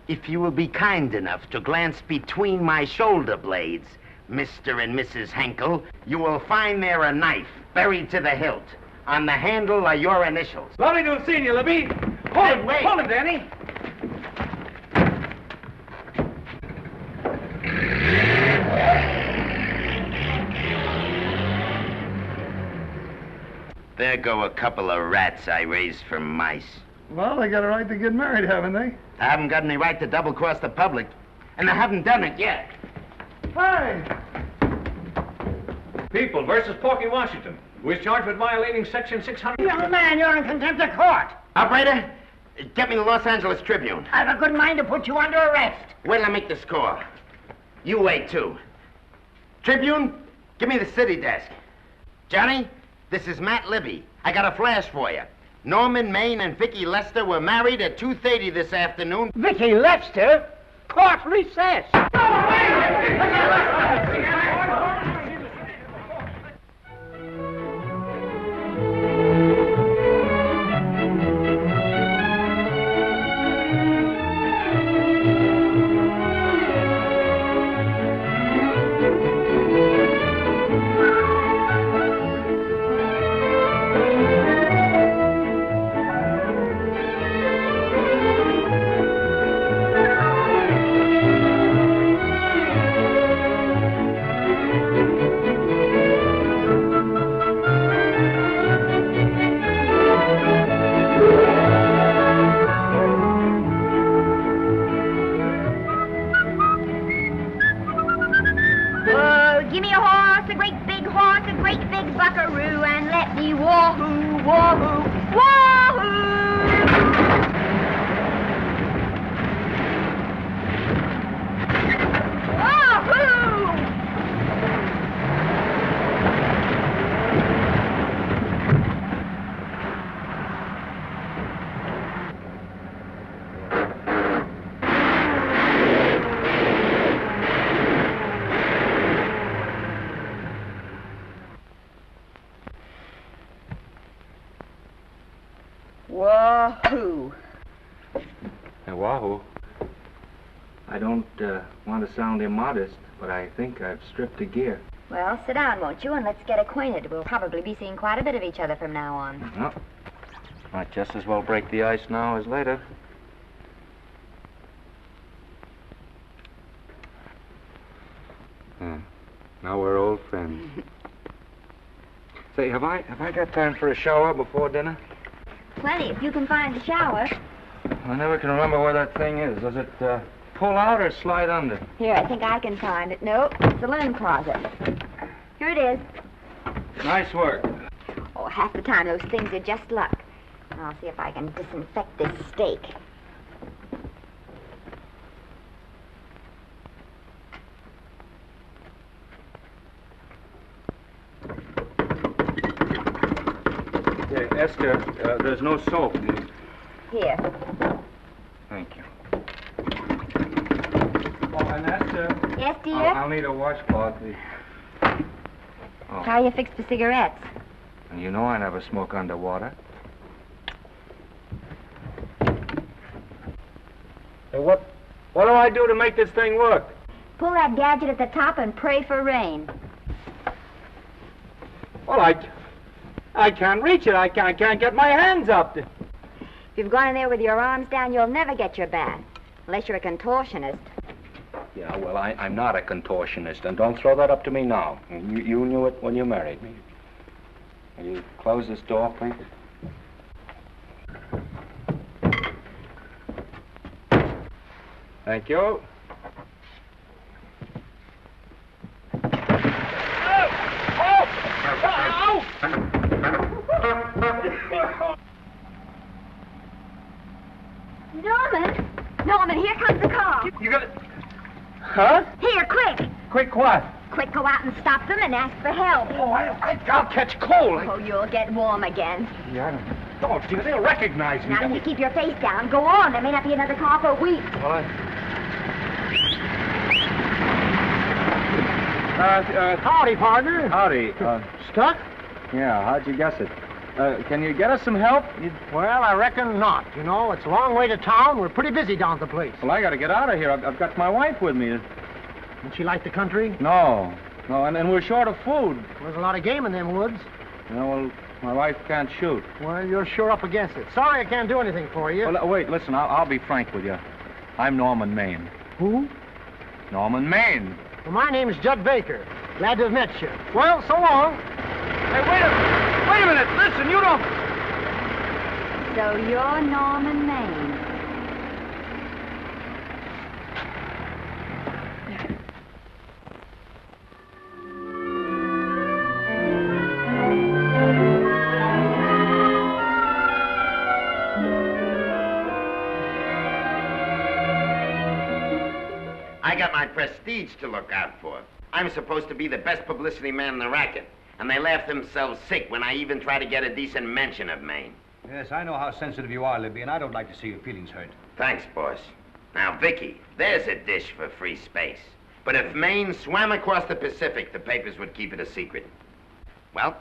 If you will be kind enough to glance between my shoulder blades, Mr. and Mrs. Henkel, you will find there a knife buried to the hilt. On the handle are your initials. Lovely to have seen you, Libby. Hold him, wait. Hold him, Danny. There go a couple of rats I raised from mice. Well, they got a right to get married, haven't they? I haven't got any right to double-cross the public, and I haven't done it yet. Hey! People versus Porky Washington, who is charged with violating Section 600. Young man, you're in contempt of court. Operator, get me the Los Angeles Tribune. I've a good mind to put you under arrest. Wait till I make the score. You wait, too. Tribune, give me the city desk. Johnny, this is Matt Libby. I got a flash for you. Norman Maine and Vicky Lester were married at 2:30 this afternoon. Vicky Lester? Court recess. Wahoo! Hey, wahoo. I don't want to sound immodest, but I think I've stripped a gear. Well, sit down, won't you, and let's get acquainted. We'll probably be seeing quite a bit of each other from now on. Well, might just as well break the ice now as later. Now we're old friends. Say, have I got time for a shower before dinner? Plenty, if you can find a shower. I never can remember where that thing is. Does it pull out or slide under? Here, I think I can find it. No, it's the linen closet. Here it is. Nice work. Oh, half the time those things are just luck. I'll see if I can disinfect this steak. Esther, there's no soap. Here. Thank you. Oh, and Esther. Yes, dear? I'll need a washcloth. How are you fixed for cigarettes? And you know I never smoke underwater. Hey, what do I do to make this thing work? Pull that gadget at the top and pray for rain. Well, I can't reach it. I can't get my hands up. If you've gone in there with your arms down, you'll never get your bath. Unless you're a contortionist. Yeah, well, I'm not a contortionist, and don't throw that up to me now. You knew it when you married me. Will you close this door, please? Thank you. Norman, here comes the car. You got it? Huh? Here, quick. Quick what? Quick, go out and stop them and ask for help. Oh, I'll catch cold. Oh, you'll get warm again. Yeah, I don't. Oh, dear, they'll recognize me. Now, if you keep your face down, go on. There may not be another car for a week. Well, howdy, partner. Howdy. Stuck? Yeah, how'd you guess it? Can you get us some help? Well, I reckon not. You know, it's a long way to town. We're pretty busy down at the place. Well, I got to get out of here. I've got my wife with me. Doesn't she like the country? No, and we're short of food. There's a lot of game in them woods. You know, well, my wife can't shoot. Well, you're sure up against it. Sorry I can't do anything for you. Well, wait, listen, I'll be frank with you. I'm Norman Maine. Who? Norman Maine. Well, my name's Judd Baker. Glad to have met you. Well, so long. Hey, wait a minute. Listen, you don't... So you're Norman Maine. I got my prestige to look out for. I'm supposed to be the best publicity man in the racket, and they laugh themselves sick when I even try to get a decent mention of Maine. Yes, I know how sensitive you are, Libby, and I don't like to see your feelings hurt. Thanks, boss. Now, Vicky, there's a dish for free space. But if Maine swam across the Pacific, the papers would keep it a secret. Well,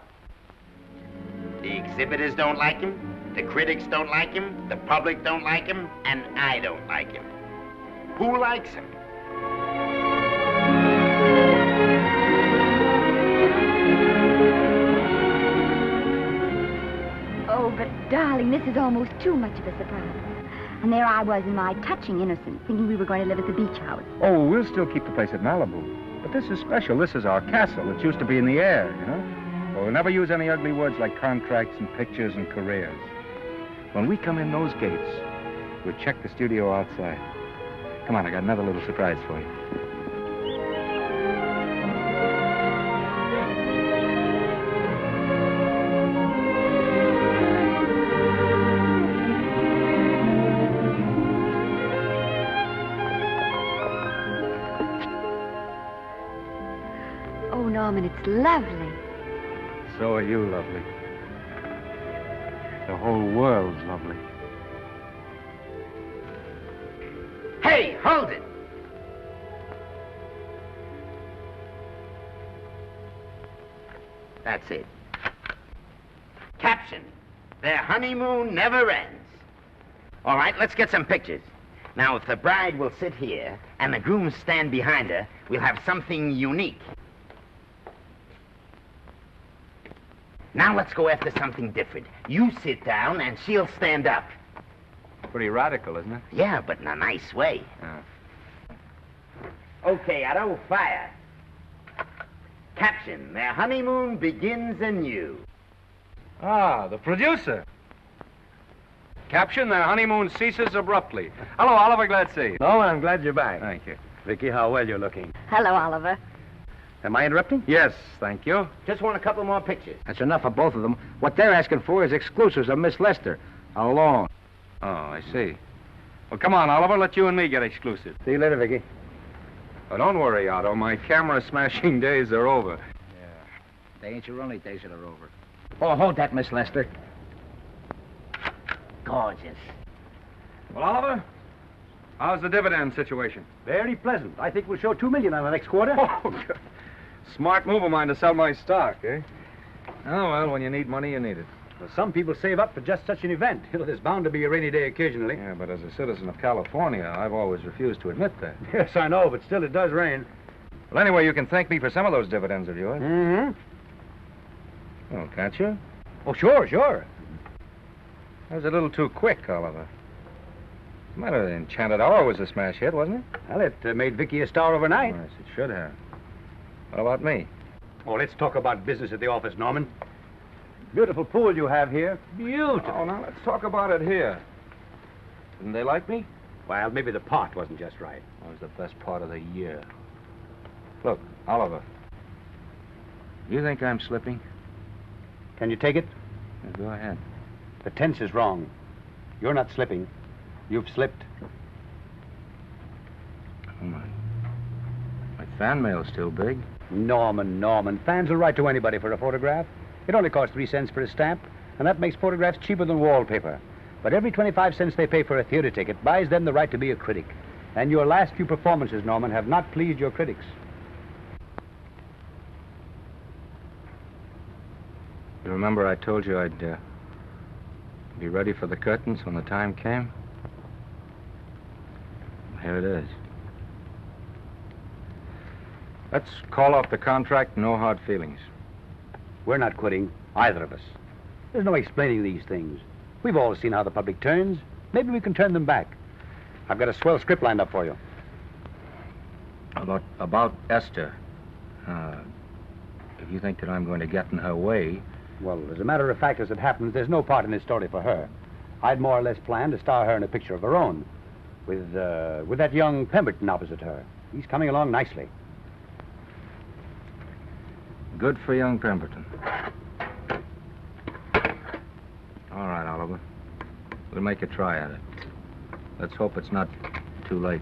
the exhibitors don't like him, the critics don't like him, the public don't like him, and I don't like him. Who likes him? Oh, but darling, this is almost too much of a surprise. And there I was in my touching innocence, thinking we were going to live at the beach house. Oh, we'll still keep the place at Malibu. But this is special. This is our castle. It used to be in the air, you know? Well, we'll never use any ugly words like contracts and pictures and careers. When we come in those gates, we'll check the studio outside. Come on, I got another little surprise for you. Oh, Norman, it's lovely. So are you lovely. The whole world's lovely. Hey, hold it! That's it. Caption: Their honeymoon never ends. All right, let's get some pictures. Now, if the bride will sit here and the groom stand behind her, we'll have something unique. Now let's go after something different. You sit down and she'll stand up. Pretty radical, isn't it? Yeah, but in a nice way. Okay, Otto, fire. Caption, their honeymoon begins anew. Ah, the producer. Caption, their honeymoon ceases abruptly. Hello, Oliver, glad to see you. No, I'm glad you're back. Thank you. Vicky, how well you're looking. Hello, Oliver. Am I interrupting? Yes, thank you. Just want a couple more pictures. That's enough of both of them. What they're asking for is exclusives of Miss Lester. How long? Oh, I see. Well, come on, Oliver, let you and me get exclusive. See you later, Vicky. Oh, don't worry, Otto. My camera smashing days are over. They ain't your only days that are over. Oh, hold that, Miss Lester. Gorgeous. Well, Oliver, how's the dividend situation? Very pleasant. I think we'll show $2 million on the next quarter. Oh, good. Smart move of mine to sell my stock, eh? Oh, well, when you need money, you need it. Well, some people save up for just such an event. You know, there's bound to be a rainy day occasionally. Yeah, but as a citizen of California, I've always refused to admit that. Yes, I know, but still it does rain. Well, anyway, you can thank me for some of those dividends of yours. Mm-hmm. Oh, can't you? Oh, sure, sure. That was a little too quick, Oliver. What's the matter? Enchanted Hour was a smash hit, wasn't it? Well, it made Vicky a star overnight. Yes, it should have. What about me? Oh, let's talk about business at the office, Norman. Beautiful pool you have here. Beautiful. Oh, now let's talk about it here. Didn't they like me? Well, maybe the part wasn't just right. That was the best part of the year. Look, Oliver. Do you think I'm slipping? Can you take it? Yeah, go ahead. The tense is wrong. You're not slipping. You've slipped. Oh, my fan mail's still big. Norman. Fans will write to anybody for a photograph. It only costs 3 cents for a stamp, and that makes photographs cheaper than wallpaper. But every 25 cents they pay for a theater ticket buys them the right to be a critic. And your last few performances, Norman, have not pleased your critics. You remember I told you I'd be ready for the curtains when the time came? Here it is. Let's call off the contract, no hard feelings. We're not quitting, either of us. There's no explaining these things. We've all seen how the public turns. Maybe we can turn them back. I've got a swell script lined up for you. About Esther. If you think that I'm going to get in her way... Well, as a matter of fact, as it happens, there's no part in this story for her. I'd more or less planned to star her in a picture of her own, with that young Pemberton opposite her. He's coming along nicely. Good for young Pemberton. All right, Oliver. We'll make a try at it. Let's hope it's not too late.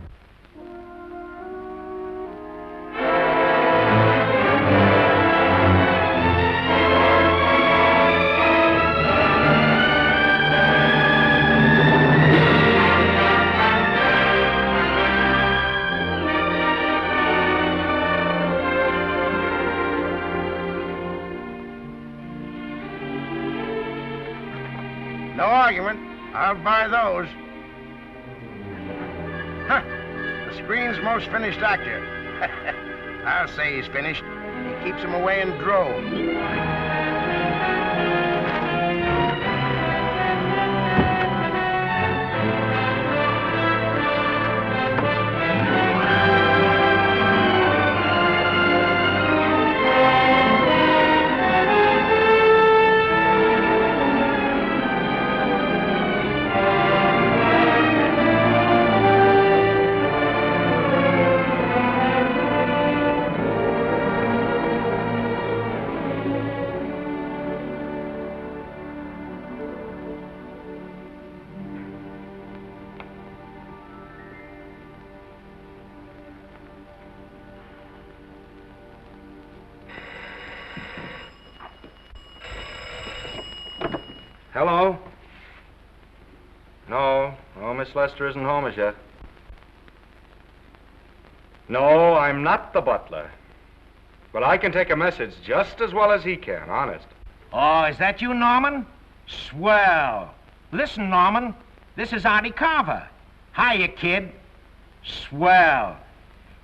No argument. I'll buy those. Huh. The screen's most finished actor. I'll say he's finished. He keeps them away in droves. Hello? No, Miss Lester isn't home as yet. No, I'm not the butler. But I can take a message just as well as he can, honest. Oh, is that you, Norman? Swell. Listen, Norman, This is Artie Carver. Hiya, kid. Swell.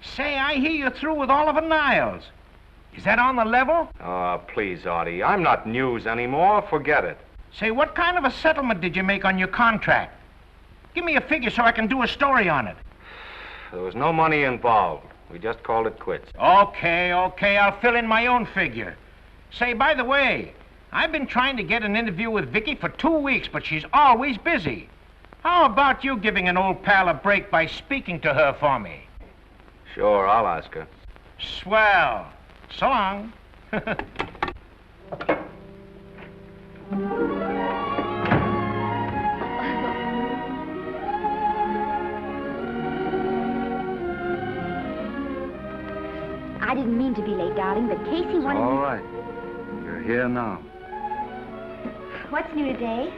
Say, I hear you're through with Oliver Niles. Is that on the level? Oh, please, Artie. I'm not news anymore. Forget it. Say, what kind of a settlement did you make on your contract? Give me a figure so I can do a story on it. There was no money involved. We just called it quits. Okay, I'll fill in my own figure. Say, by the way, I've been trying to get an interview with Vicky for 2 weeks, but she's always busy. How about you giving an old pal a break by speaking to her for me? Sure, I'll ask her. Swell. So long. I didn't mean to be late, darling, but Casey wanted All right. You're here now. What's new today?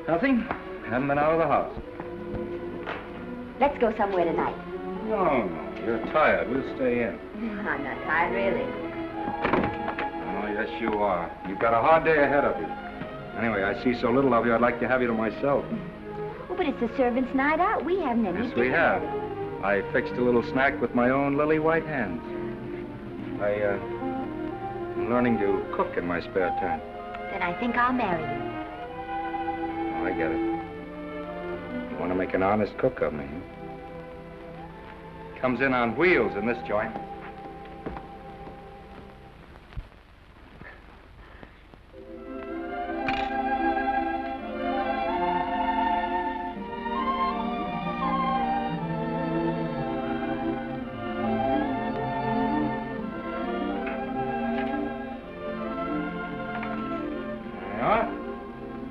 Nothing. Haven't been out of the house. Let's go somewhere tonight. No. You're tired. We'll stay in. I'm not tired, really. Oh, yes, you are. You've got a hard day ahead of you. Anyway, I see so little of you, I'd like to have you to myself. Oh, but it's the servants' night out. We haven't any Yes, we have. I fixed a little snack with my own lily white hands. I'm learning to cook in my spare time. Then I think I'll marry you. Oh, I get it. You want to make an honest cook of me, huh? Comes in on wheels in this joint.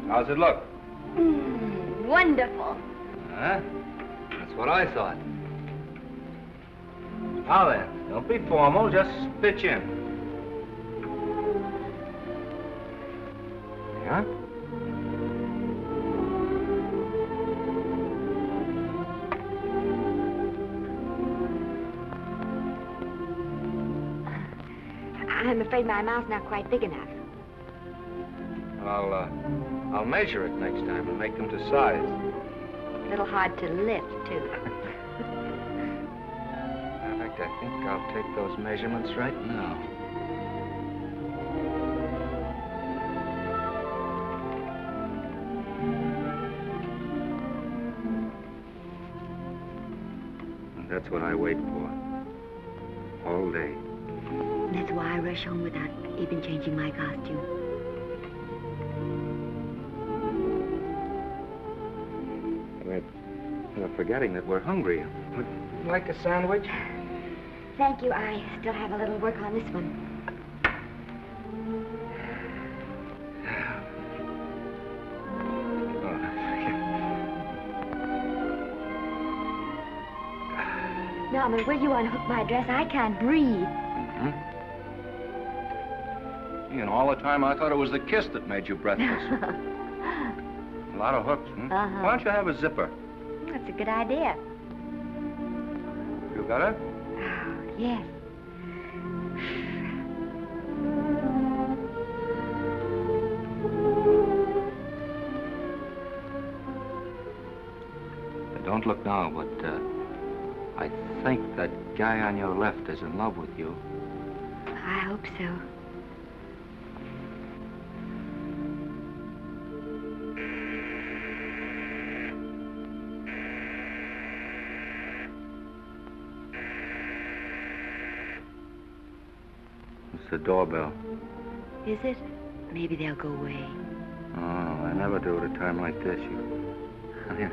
How's it look? Wonderful. Huh? That's what I thought. Now then, don't be formal, just pitch in. Yeah? I'm afraid my mouth's not quite big enough. I'll measure it next time and make them to size. A little hard to lift, too. In fact, I think I'll take those measurements right now. And that's what I wait for. All day. That's why I rush home without even changing my costume. We're forgetting that we're hungry. Would you like a sandwich? Thank you. I still have a little work on this one. Norman, will you unhook my dress? I can't breathe. You know, all the time I thought it was the kiss that made you breathless. A lot of hooks, huh? Uh-huh. Why don't you have a zipper? That's a good idea. You got it? Yes. Don't look now, but I think that guy on your left is in love with you. I hope so. It's the doorbell. Is it? Maybe they'll go away. Oh, I never do at a time like this. Here.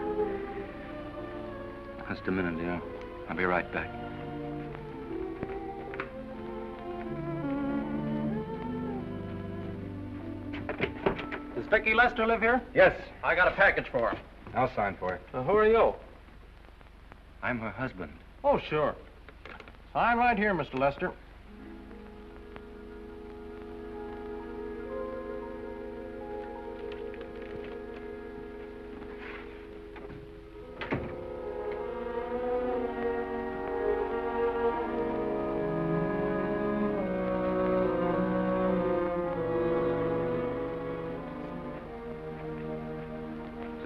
Just a minute, dear. I'll be right back. Does Vicky Lester live here? Yes. I got a package for her. I'll sign for it. Who are you? I'm her husband. Oh, sure. Sign right here, Mr. Lester.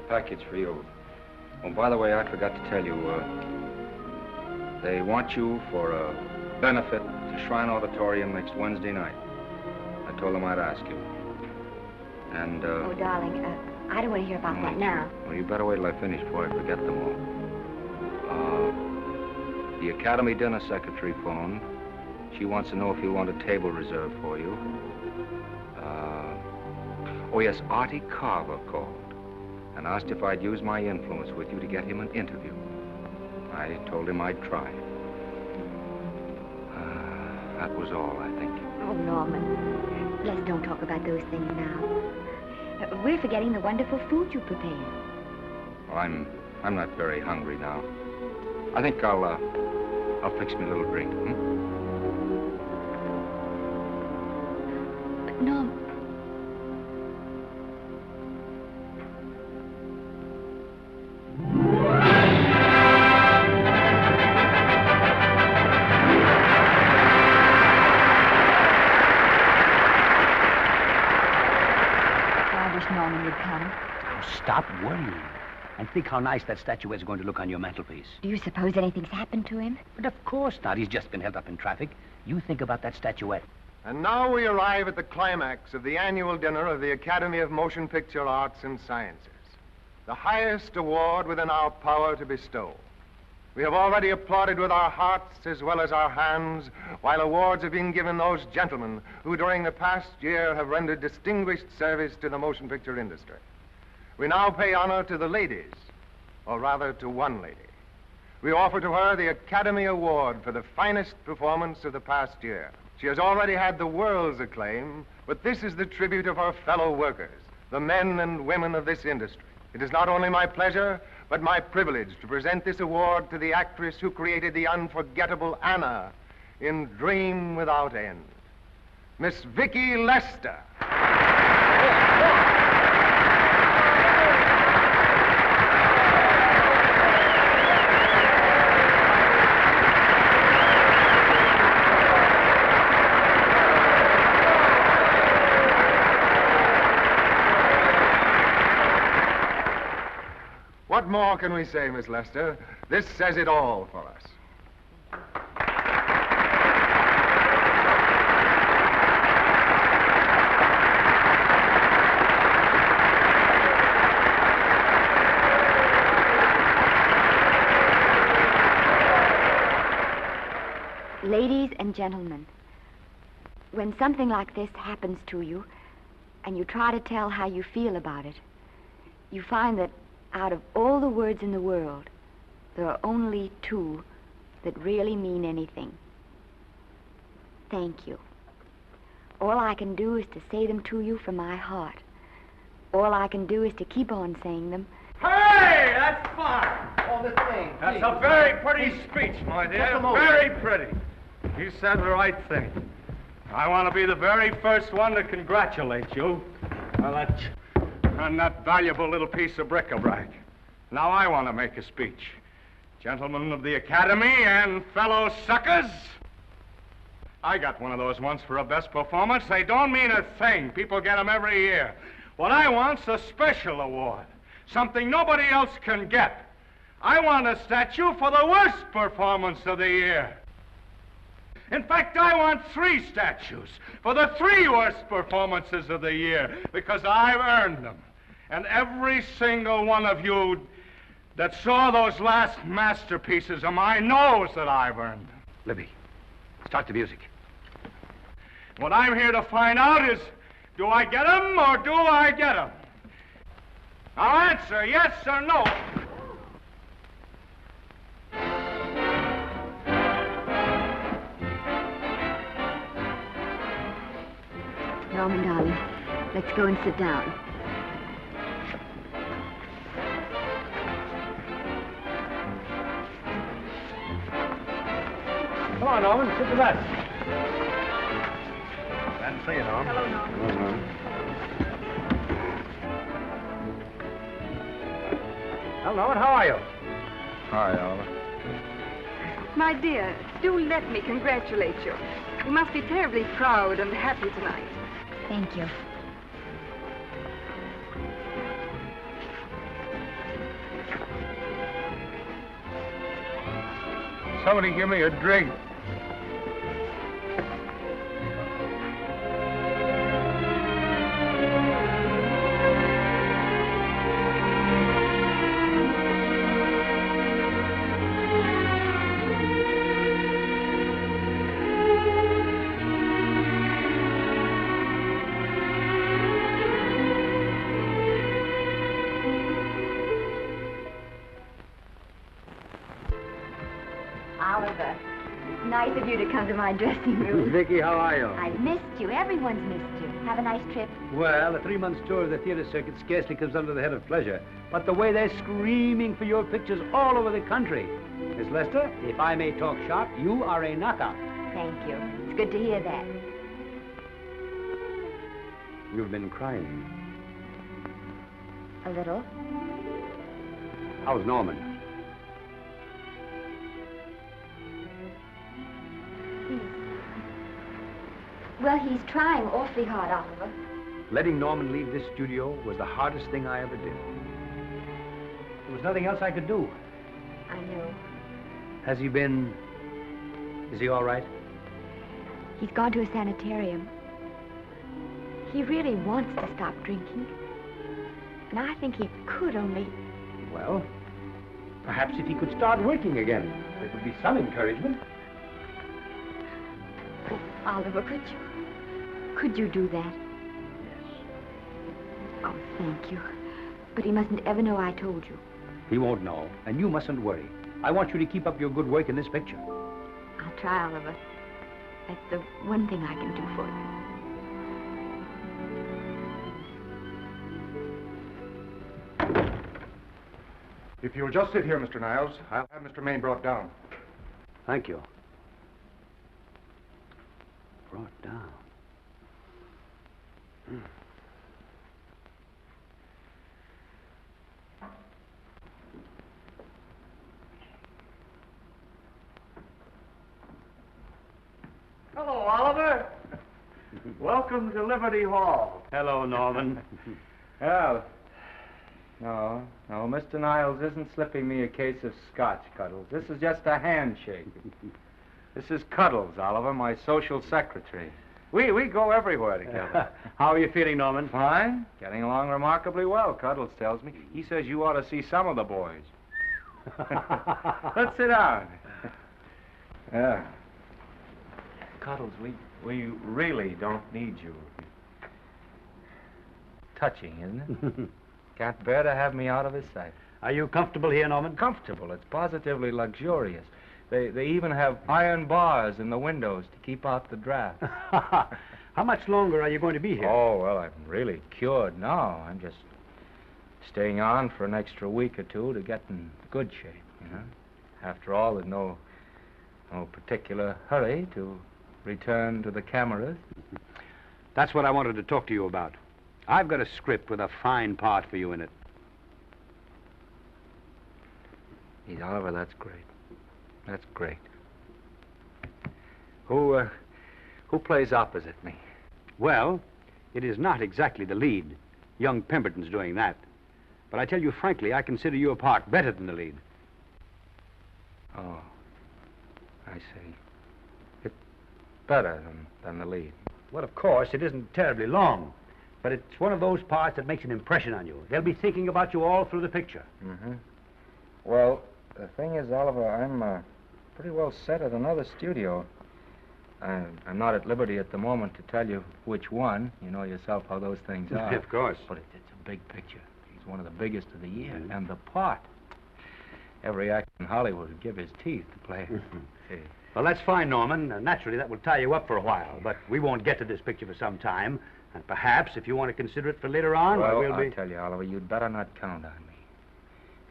Package for you. Oh, by the way, I forgot to tell you, they want you for a benefit to Shrine Auditorium next Wednesday night. I told them I'd ask you. And, Oh, darling, I don't want to hear about that now. Well, you better wait till I finish before I forget them all. The Academy dinner secretary phoned. She wants to know if you want a table reserved for you. Oh, yes, Artie Carver called and asked if I'd use my influence with you to get him an interview. I told him I'd try. That was all, I think. Oh, Norman, let's don't talk about those things now. We're forgetting the wonderful food you prepared. Well, I'm not very hungry now. I think I'll fix me a little drink, But, Norm... Norman would come. Oh, stop worrying. And think how nice that statuette's going to look on your mantelpiece. Do you suppose anything's happened to him? But of course not. He's just been held up in traffic. You think about that statuette. And now we arrive at the climax of the annual dinner of the Academy of Motion Picture Arts and Sciences, the highest award within our power to bestow. We have already applauded with our hearts as well as our hands, while awards have been given those gentlemen who during the past year have rendered distinguished service to the motion picture industry. We now pay honor to the ladies, or rather to one lady. We offer to her the Academy Award for the finest performance of the past year. She has already had the world's acclaim, but this is the tribute of her fellow workers, the men and women of this industry. It is not only my pleasure, but my privilege to present this award to the actress who created the unforgettable Anna in Dream Without End, Miss Vicki Lester. What more can we say, Miss Lester? This says it all for us. Ladies and gentlemen, when something like this happens to you, and you try to tell how you feel about it, you find that out of all the words in the world, there are only two that really mean anything. Thank you. All I can do is to say them to you from my heart. All I can do is to keep on saying them. Hey, that's fine. Oh, this thing. That's a very pretty speech, my dear. Very pretty. You said the right thing. I want to be the very first one to congratulate you on that valuable little piece of bric-a-brac. Now I want to make a speech. Gentlemen of the Academy and fellow suckers, I got one of those once for a best performance. They don't mean a thing. People get them every year. What I want's a special award, something nobody else can get. I want a statue for the worst performance of the year. In fact, I want 3 statues for the 3 worst performances of the year, because I've earned them. And every single one of you that saw those last masterpieces of mine knows that I've earned them. Libby, start the music. What I'm here to find out is, do I get them or do I get them? Now answer yes or no. Norman, darling, let's go and sit down. Come on, Owen, sit to that. Glad to see you, Norm. Hello, Norm. Hello, Norm. Well, Norman, how are you? Hi, Oliver. My dear, do let me congratulate you. You must be terribly proud and happy tonight. Thank you. Somebody give me a drink. Oliver, it's nice of you to come to my dressing room. Vicky, how are you? I've missed you. Everyone's missed you. Have a nice trip. Well, a 3-month tour of the theater circuit scarcely comes under the head of pleasure. But the way they're screaming for your pictures all over the country. Miss Lester, if I may talk shop, you are a knockout. Thank you. It's good to hear that. You've been crying. A little. How's Norman? Well, he's trying awfully hard, Oliver. Letting Norman leave this studio was the hardest thing I ever did. There was nothing else I could do. I know. Has he been... Is he all right? He's gone to a sanitarium. He really wants to stop drinking. And I think he could only... Well, perhaps if he could start working again, there would be some encouragement. Oh, Oliver, could you do that? Yes. Oh, thank you. But he mustn't ever know I told you. He won't know, and you mustn't worry. I want you to keep up your good work in this picture. I'll try, Oliver. That's the one thing I can do for you. If you'll just sit here, Mr. Niles, I'll have Mr. Maine brought down. Thank you. Brought down. Hello, Oliver. Welcome to Liberty Hall. Hello, Norman. Well, no, Mr. Niles isn't slipping me a case of scotch, Cuddles. This is just a handshake. This is Cuddles, Oliver, my social secretary. We go everywhere together. How are you feeling, Norman? Fine. Getting along remarkably well, Cuddles tells me. He says you ought to see some of the boys. Let's sit down. Yeah. Cuddles, we really don't need you. Touching, isn't it? Can't bear to have me out of his sight. Are you comfortable here, Norman? Comfortable. It's positively luxurious. They even have iron bars in the windows to keep out the draft. How much longer are you going to be here? Oh, well, I'm really cured now. I'm just staying on for an extra week or two to get in good shape, you know. After all, there's no particular hurry to return to the cameras. That's what I wanted to talk to you about. I've got a script with a fine part for you in it. Gee, Oliver, that's great. That's great. Who plays opposite me? Well, it is not exactly the lead. Young Pemberton's doing that. But I tell you frankly, I consider your part better than the lead. Oh, I see. It's better than the lead. Well, of course, it isn't terribly long. But it's one of those parts that makes an impression on you. They'll be thinking about you all through the picture. Mm-hmm. Well, the thing is, Oliver, I'm pretty well set at another studio. I'm not at liberty at the moment to tell you which one. You know yourself how those things are. Of course. But it's a big picture. He's one of the biggest of the year. Mm-hmm. And the part. Every actor in Hollywood would give his teeth to play it. See. Well, that's fine, Norman. Naturally, that will tie you up for a while. But we won't get to this picture for some time. And perhaps, if you want to consider it for later on, well, we'll be... I'll tell you, Oliver, you'd better not count on me.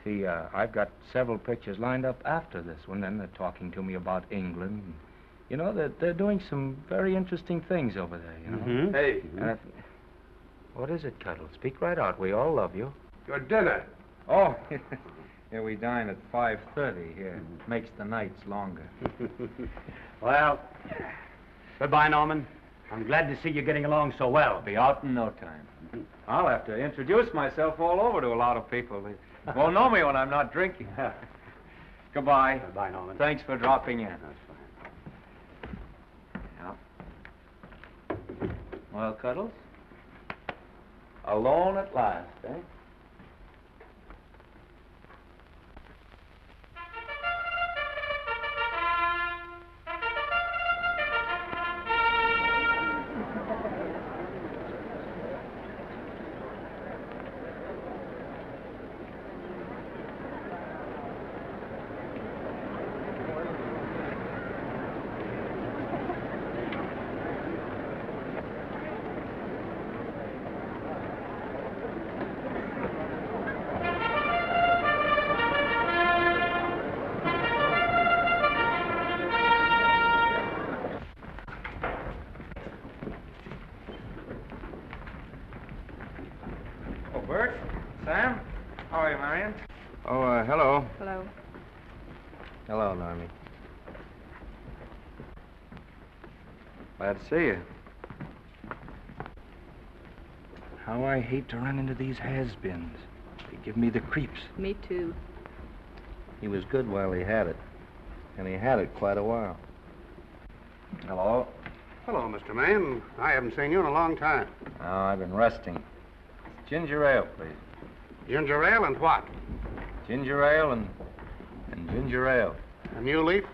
See, I've got several pictures lined up after this one, and they're talking to me about England. And, you know, they're doing some very interesting things over there, you know? Mm-hmm. Hey. What is it, Cuddle? Speak right out. We all love you. Your dinner. Oh, yeah, we dine at 5:30 here. Makes the nights longer. Well, goodbye, Norman. I'm glad to see you getting along so well. Be out in no time. I'll have to introduce myself all over to a lot of people. They won't know me when I'm not drinking. Goodbye. Bye, Norman. Thanks for dropping in. That's fine. Yeah. Well, Cuddles? Alone at last, eh? Hello. Hello. Hello, Normie. Glad to see you. How I hate to run into these has-beens. They give me the creeps. Me too. He was good while he had it. And he had it quite a while. Hello. Hello, Mr. Maine. I haven't seen you in a long time. Oh, I've been resting. Ginger ale, please. Ginger ale and what? Ginger ale and ginger ale. A new leaf?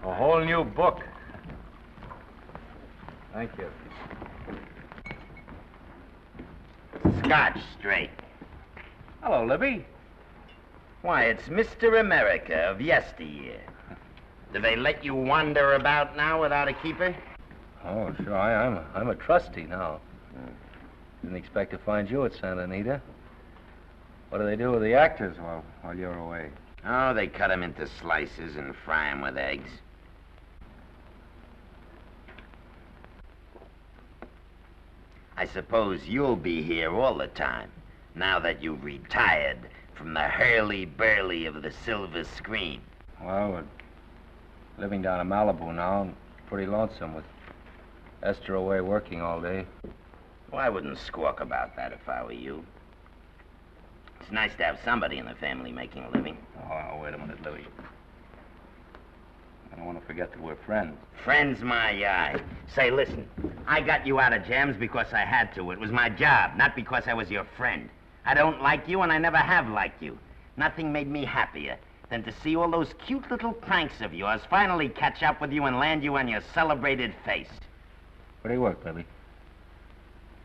A whole new book. Thank you. Scotch straight. Hello, Libby. Why, it's Mr. America of yesteryear. Do they let you wander about now without a keeper? Oh, sure. I'm a trustee now. Didn't expect to find you at Santa Anita. What do they do with the actors while you're away? Oh, they cut them into slices and fry them with eggs. I suppose you'll be here all the time, now that you've retired from the hurly-burly of the silver screen. Well, we're living down in Malibu now, and pretty lonesome with Esther away working all day. Well, I wouldn't squawk about that if I were you. It's nice to have somebody in the family making a living. Oh, wait a minute, Louie. I don't want to forget that we're friends. Friends, my eye. Say, listen, I got you out of jams because I had to. It was my job, not because I was your friend. I don't like you, and I never have liked you. Nothing made me happier than to see all those cute little pranks of yours finally catch up with you and land you on your celebrated face. Where do you work, baby?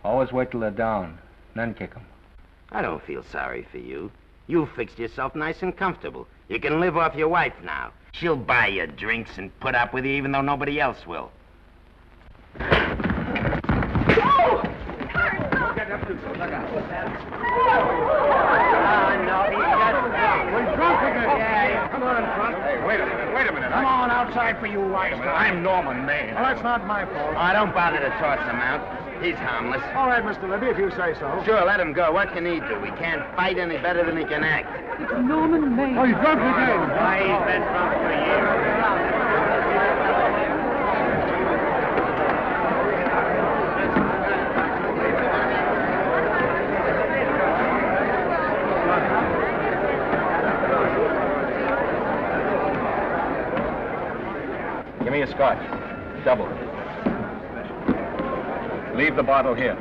Always wait till they're down, then kick 'em. I don't feel sorry for you. You've fixed yourself nice and comfortable. You can live off your wife now. She'll buy you drinks and put up with you even though nobody else will. We're drunk again. Yeah, come on, front. Hey, wait a minute. Come on outside for you, wise guy. I'm Norman Maine. Well, that's not my fault. Oh, don't bother to toss him out. He's harmless. All right, Mr. Libby, if you say so. Sure, let him go. What can he do? He can't fight any better than he can act. It's Norman Maine. Oh, he's drunk again. Why, he's been drunk for years. Give me a scotch. Double. Leave the bottle here.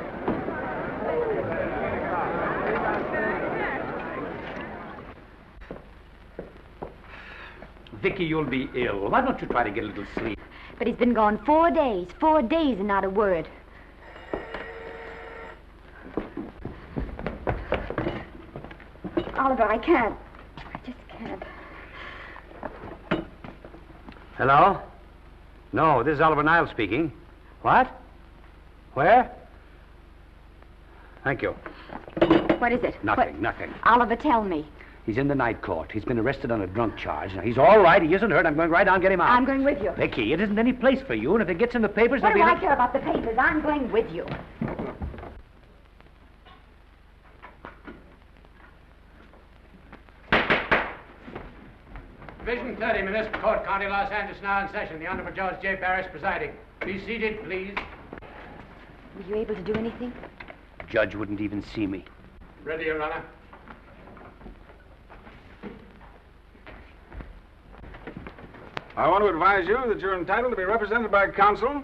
Vicky, you'll be ill. Why don't you try to get a little sleep? But he's been gone 4 days. 4 days and not a word. Oliver, I can't. I just can't. Hello? No, this is Oliver Niles speaking. What? Where? Thank you. What is it? Nothing, nothing. Oliver, tell me. He's in the night court. He's been arrested on a drunk charge. Now, he's all right. He isn't hurt. I'm going right down and get him out. I'm going with you. Vicky, it isn't any place for you, and if it gets in the papers, What do there'll I be... care about the papers? I'm going with you. Division 30, Municipal Court, County, Los Angeles, now in session. The Honorable Judge J. Barris presiding. Be seated, please. Were you able to do anything? Judge wouldn't even see me. Ready, Your Honor. I want to advise you that you're entitled to be represented by counsel,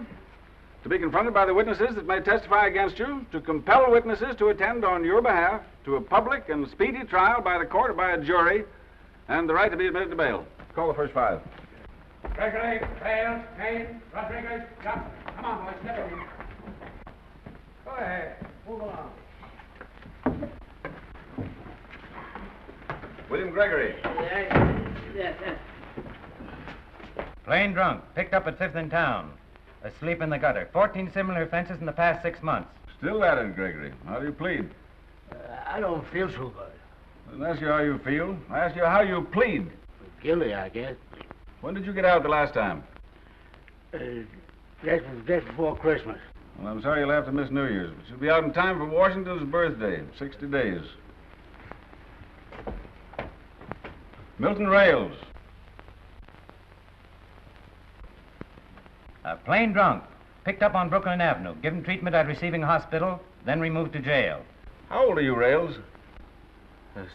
to be confronted by the witnesses that may testify against you, to compel witnesses to attend on your behalf to a public and speedy trial by the court or by a jury, and the right to be admitted to bail. Call the first 5. Gregory, Bales, Kane, Rodriguez, Johnson. Come on, boys, step in. Go ahead. Move along. William Gregory. Yes. Plain drunk, picked up at 5th in town. Asleep in the gutter. 14 similar offenses in the past 6 months. Still at it, Gregory. How do you plead? I don't feel so good. I didn't ask you how you feel. I asked you how you plead. Guilty, I guess. When did you get out the last time? Just before Christmas. Well, I'm sorry you'll have to miss New Year's, but you'll be out in time for Washington's birthday, 60 days. Milton Rails. Plain drunk, picked up on Brooklyn Avenue, given treatment at receiving hospital, then removed to jail. How old are you, Rails?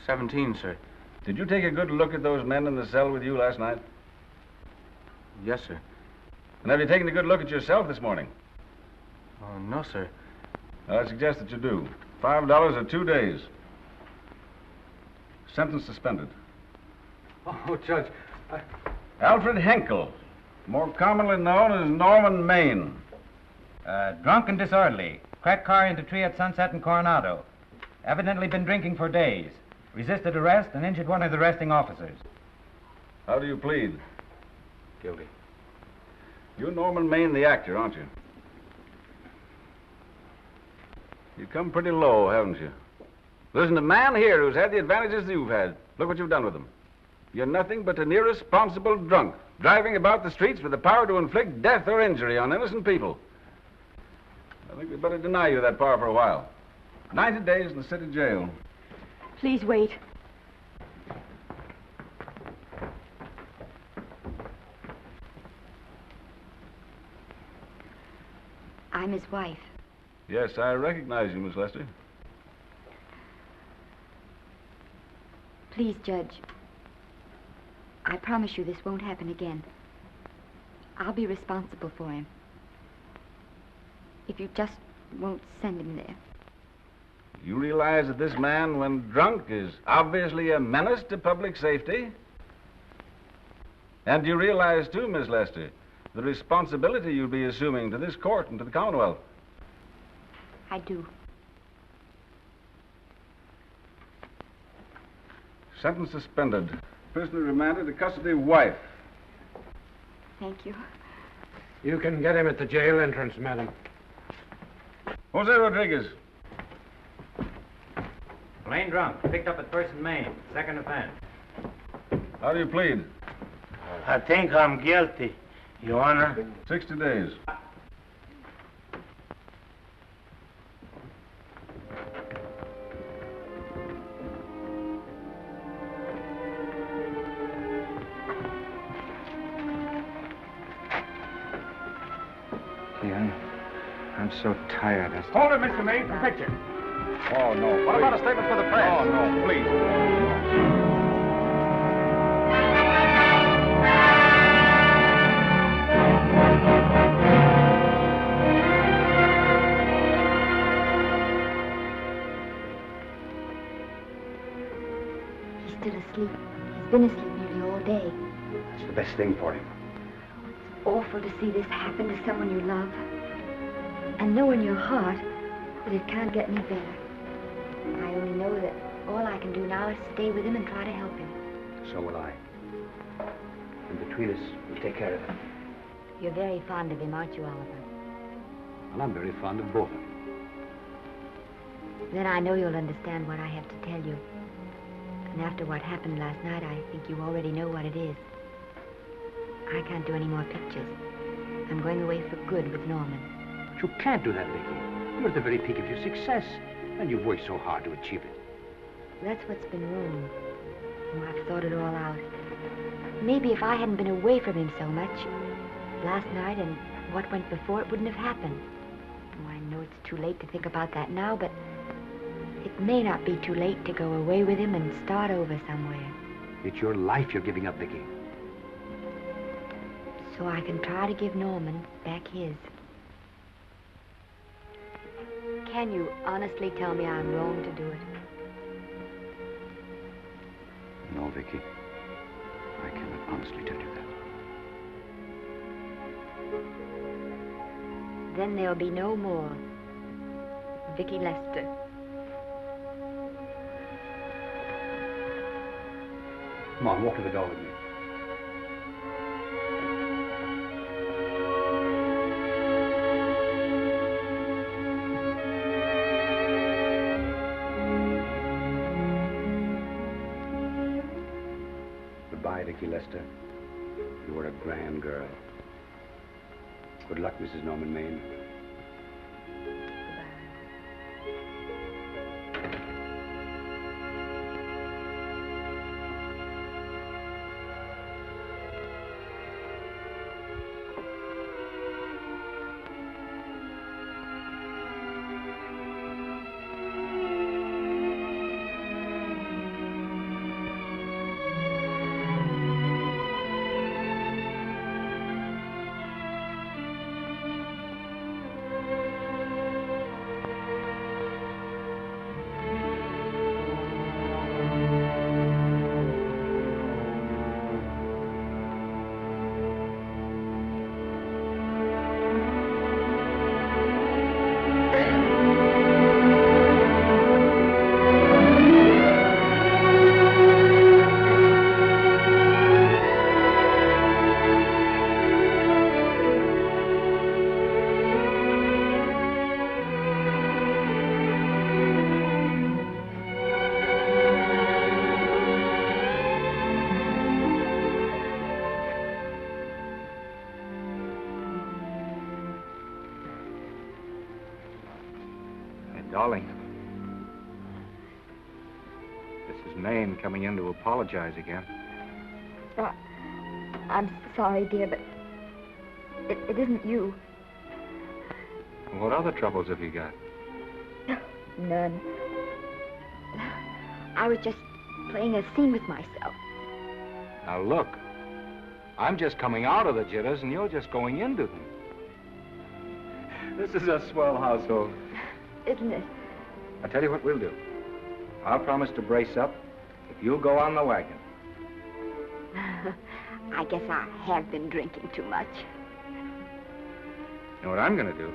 17, sir. Did you take a good look at those men in the cell with you last night? Yes, sir. And have you taken a good look at yourself this morning? Oh, no, sir. I suggest that you do. $5 or 2 days. Sentence suspended. Oh, Judge, Alfred Henkel, more commonly known as Norman Maine. Drunk and disorderly. Cracked car into tree at Sunset and Coronado. Evidently been drinking for days. Resisted arrest and injured one of the arresting officers. How do you plead? Guilty. You're Norman Maine, the actor, aren't you? You've come pretty low, haven't you? There isn't a man here who's had the advantages you've had. Look what you've done with them. You're nothing but an irresponsible drunk, driving about the streets with the power to inflict death or injury on innocent people. I think we'd better deny you that power for a while. 90 days in the city jail. Please wait. I'm his wife. Yes, I recognize you, Miss Lester. Please, Judge. I promise you this won't happen again. I'll be responsible for him. If you just won't send him there. You realize that this man, when drunk, is obviously a menace to public safety? And you realize, too, Miss Lester, the responsibility you'll be assuming to this court and to the Commonwealth? I do. Sentence suspended. Prisoner remanded to custody of wife. Thank you. You can get him at the jail entrance, madam. Jose Rodriguez. Plain drunk, picked up at 1st and Main, 2nd offense. How do you plead? I think I'm guilty, Your Honor. 60 days. I'm so tired. Hold it, Mr. Maine, for picture. Oh, no. What about a statement for the press? Oh, no, please. He's still asleep. He's been asleep nearly all day. It's the best thing for him. It's awful to see this happen to someone you love. And know in your heart that it can't get any better. I only know that all I can do now is stay with him and try to help him. So will I. And between us, we'll take care of him. You're very fond of him, aren't you, Oliver? Well, I'm very fond of both of them. Then I know you'll understand what I have to tell you. And after what happened last night, I think you already know what it is. I can't do any more pictures. I'm going away for good with Norman. But you can't do that, Vicky. You're at the very peak of your success, and you've worked so hard to achieve it. That's what's been wrong. Oh, I've thought it all out. Maybe if I hadn't been away from him so much, last night and what went before, it wouldn't have happened. Oh, I know it's too late to think about that now, but it may not be too late to go away with him and start over somewhere. It's your life you're giving up, Vicky. so I can try to give Norman back his. Can you honestly tell me I'm wrong to do it? No, Vicky. I cannot honestly tell you that. Then there'll be no more Vicky Lester. Come on, walk to the door with me. Goodbye, Vicky Lester. You were a grand girl. Good luck, Mrs. Norman Maine. Darling, this is Maine coming in to apologize again. I'm sorry, dear, but it isn't you. What other troubles have you got? None. I was just playing a scene with myself. Now look, I'm just coming out of the jitters and you're just going into them. This is a swell household. Isn't it? I'll tell you what we'll do. I'll promise to brace up if you'll go on the wagon. I guess I have been drinking too much. You know what I'm going to do?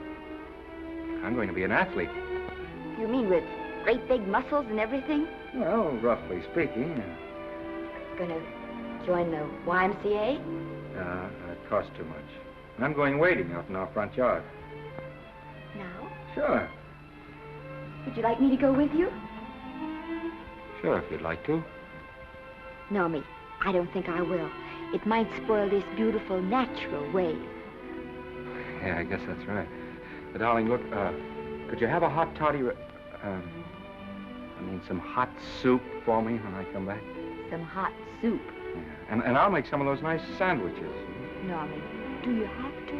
I'm going to be an athlete. You mean with great big muscles and everything? Well, roughly speaking. Gonna join the YMCA? It costs too much. And I'm going wading out in our front yard. Now? Sure. Would you like me to go with you? Sure, if you'd like to. No, me. I don't think I will. It might spoil this beautiful, natural wave. Yeah, I guess that's right. But, darling, look, could you have a hot toddy... some hot soup for me when I come back? Some hot soup? Yeah. And I'll make some of those nice sandwiches. Norman, do you have to?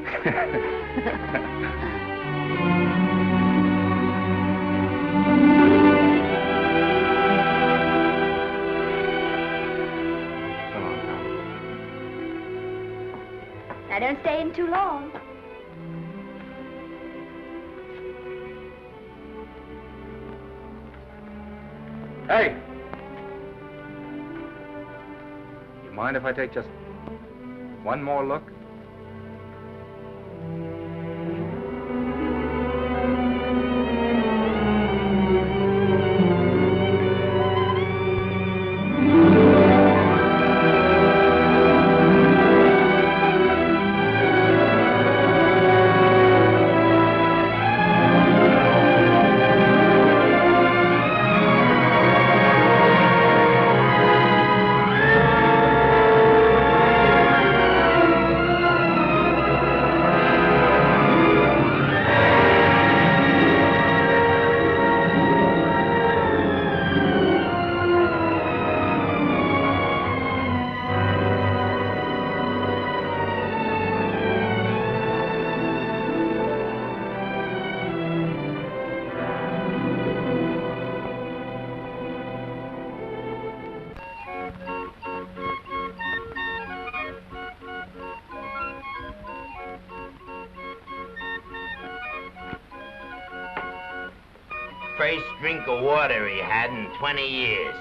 Now, don't stay in too long. Hey! You mind if I take just one more look? First drink of water he had in 20 years.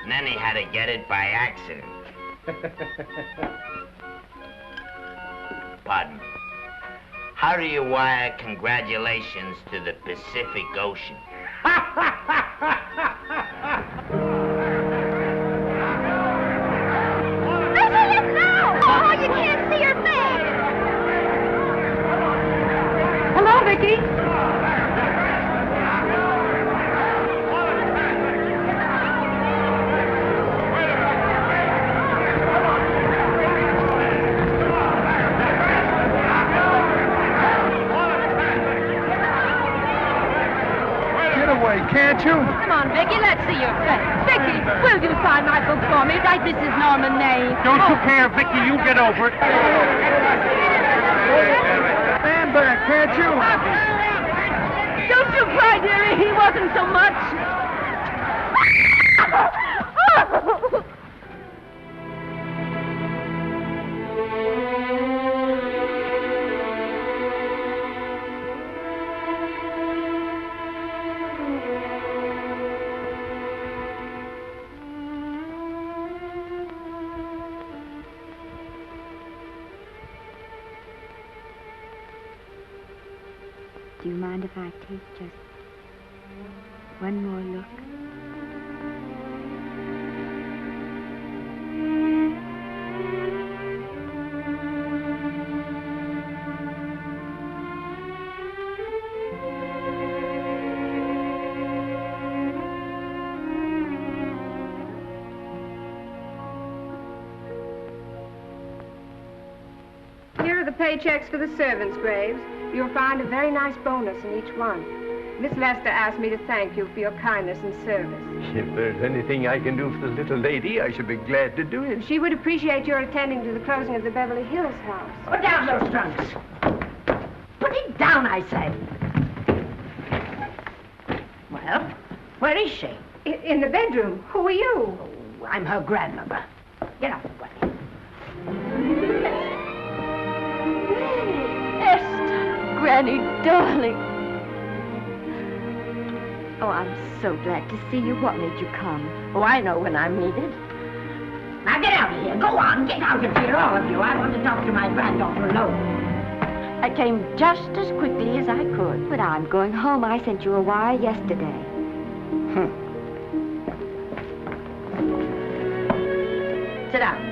And then he had to get it by accident. Pardon me. How do you wire congratulations to the Pacific Ocean? Oh, you can't see her face. Hello, Vicky. Can't you? Come on, Vicky, let's see your face. Vicky, will you sign my book for me? Write Mrs. Norman May. Don't you care, Vicky. You get over it. Stand back, can't you? Don't you cry, dearie. He wasn't so much. Do you mind if I take just one more look? Here are the paychecks for the servants' graves. You'll find a very nice bonus in each one. Miss Lester asked me to thank you for your kindness and service. If there's anything I can do for the little lady, I should be glad to do it. She would appreciate your attending to the closing of the Beverly Hills house. Put down those trunks. Put it down, I say. Well, where is she? In the bedroom. Who are you? Oh, I'm her grandmother. Get out of the way. Granny, darling. Oh, I'm so glad to see you. What made you come? Oh, I know when I'm needed. Now get out of here. Go on, get out of here, all of you. I want to talk to my granddaughter alone. I came just as quickly as I could. But I'm going home. I sent you a wire yesterday. Sit down.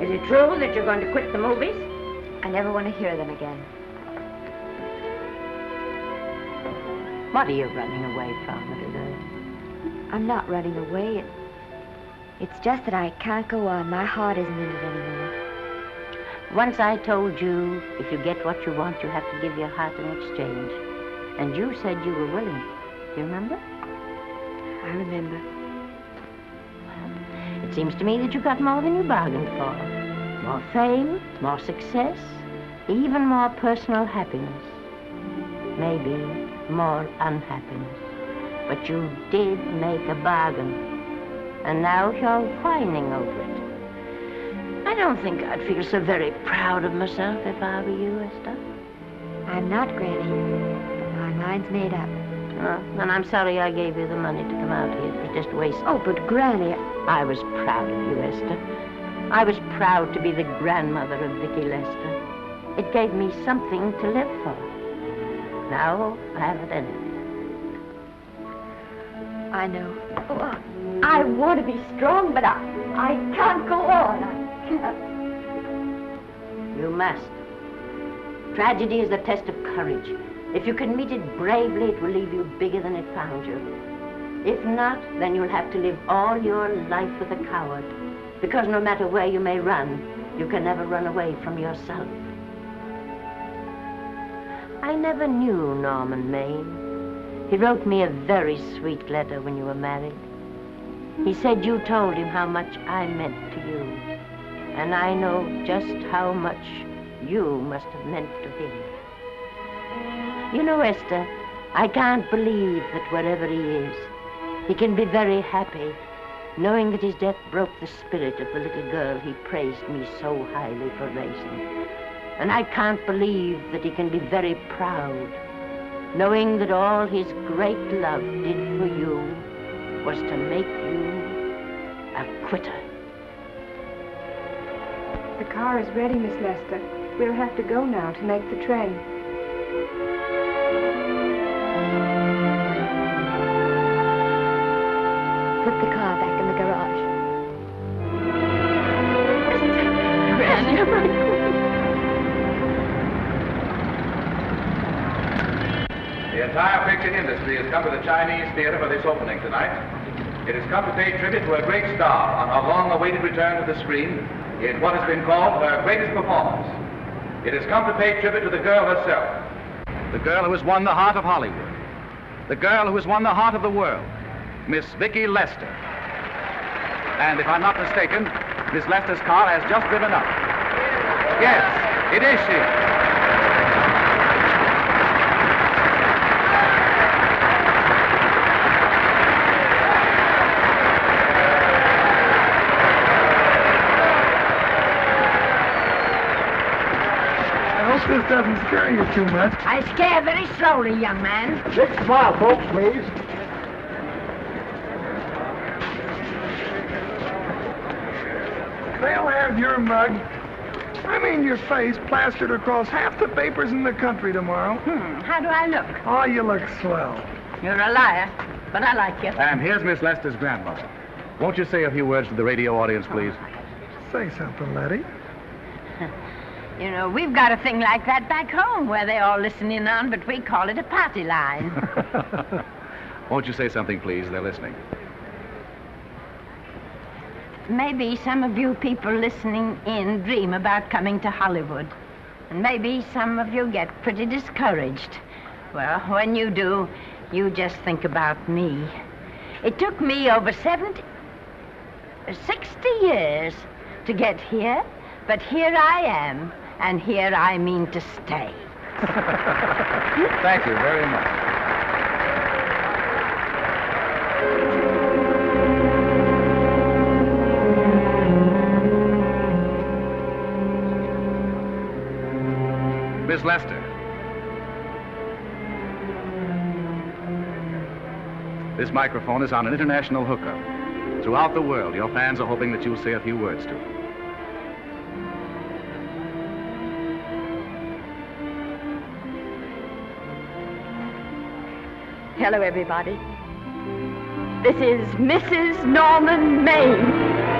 Is it true that you're going to quit the movies? I never want to hear them again. What are you running away from, little girl? I'm not running away. It's just that I can't go on. My heart isn't in it anymore. Once I told you, if you get what you want, you have to give your heart in exchange. And you said you were willing. Do you remember? I remember. It seems to me that you got more than you bargained for. More fame, more success, even more personal happiness. Maybe more unhappiness. But you did make a bargain. And now you're whining over it. I don't think I'd feel so very proud of myself if I were you, Esther. I'm not, Granny. My mind's made up. Oh, and I'm sorry I gave you the money to come out here. It was just waste. Oh, but Granny... I was proud of you, Esther. I was proud to be the grandmother of Vicky Lester. It gave me something to live for. Now I haven't anything. I know. Oh, I want to be strong, but I can't go on. I can't. You must. Tragedy is a test of courage. If you can meet it bravely, it will leave you bigger than it found you. If not, then you'll have to live all your life with a coward. Because no matter where you may run, you can never run away from yourself. I never knew Norman Maine. He wrote me a very sweet letter when you were married. He said you told him how much I meant to you. And I know just how much you must have meant to him. You know, Esther, I can't believe that wherever he is, he can be very happy, knowing that his death broke the spirit of the little girl he praised me so highly for raising. And I can't believe that he can be very proud, knowing that all his great love did for you was to make you a quitter. The car is ready, Miss Lester. We'll have to go now to make the train. Put the car back in the garage. The entire picture industry has come to the Chinese theater for this opening tonight. It has come to pay tribute to a great star on her long-awaited return to the screen in what has been called her greatest performance. It has come to pay tribute to the girl herself. The girl who has won the heart of Hollywood. The girl who has won the heart of the world. Miss Vicki Lester. And if I'm not mistaken, Miss Lester's car has just driven up. Yes, it is she. This doesn't scare you too much. I scare very slowly, young man. Big smile, folks, please. They'll have your mug, I mean your face, plastered across half the papers in the country tomorrow. How do I look? Oh, you look swell. You're a liar, but I like you. And here's Miss Lester's grandmother. Won't you say a few words to the radio audience, please? Say something, Letty. You know, we've got a thing like that back home where they all listen in on, but we call it a party line. Won't you say something, please? They're listening. Maybe some of you people listening in dream about coming to Hollywood. And maybe some of you get pretty discouraged. Well, when you do, you just think about me. It took me over 60 years to get here, but here I am. And here I mean to stay. Thank you very much. Miss Lester. This microphone is on an international hookup. Throughout the world, your fans are hoping that you'll say a few words to them. Hello, everybody. This is Mrs. Norman Maine.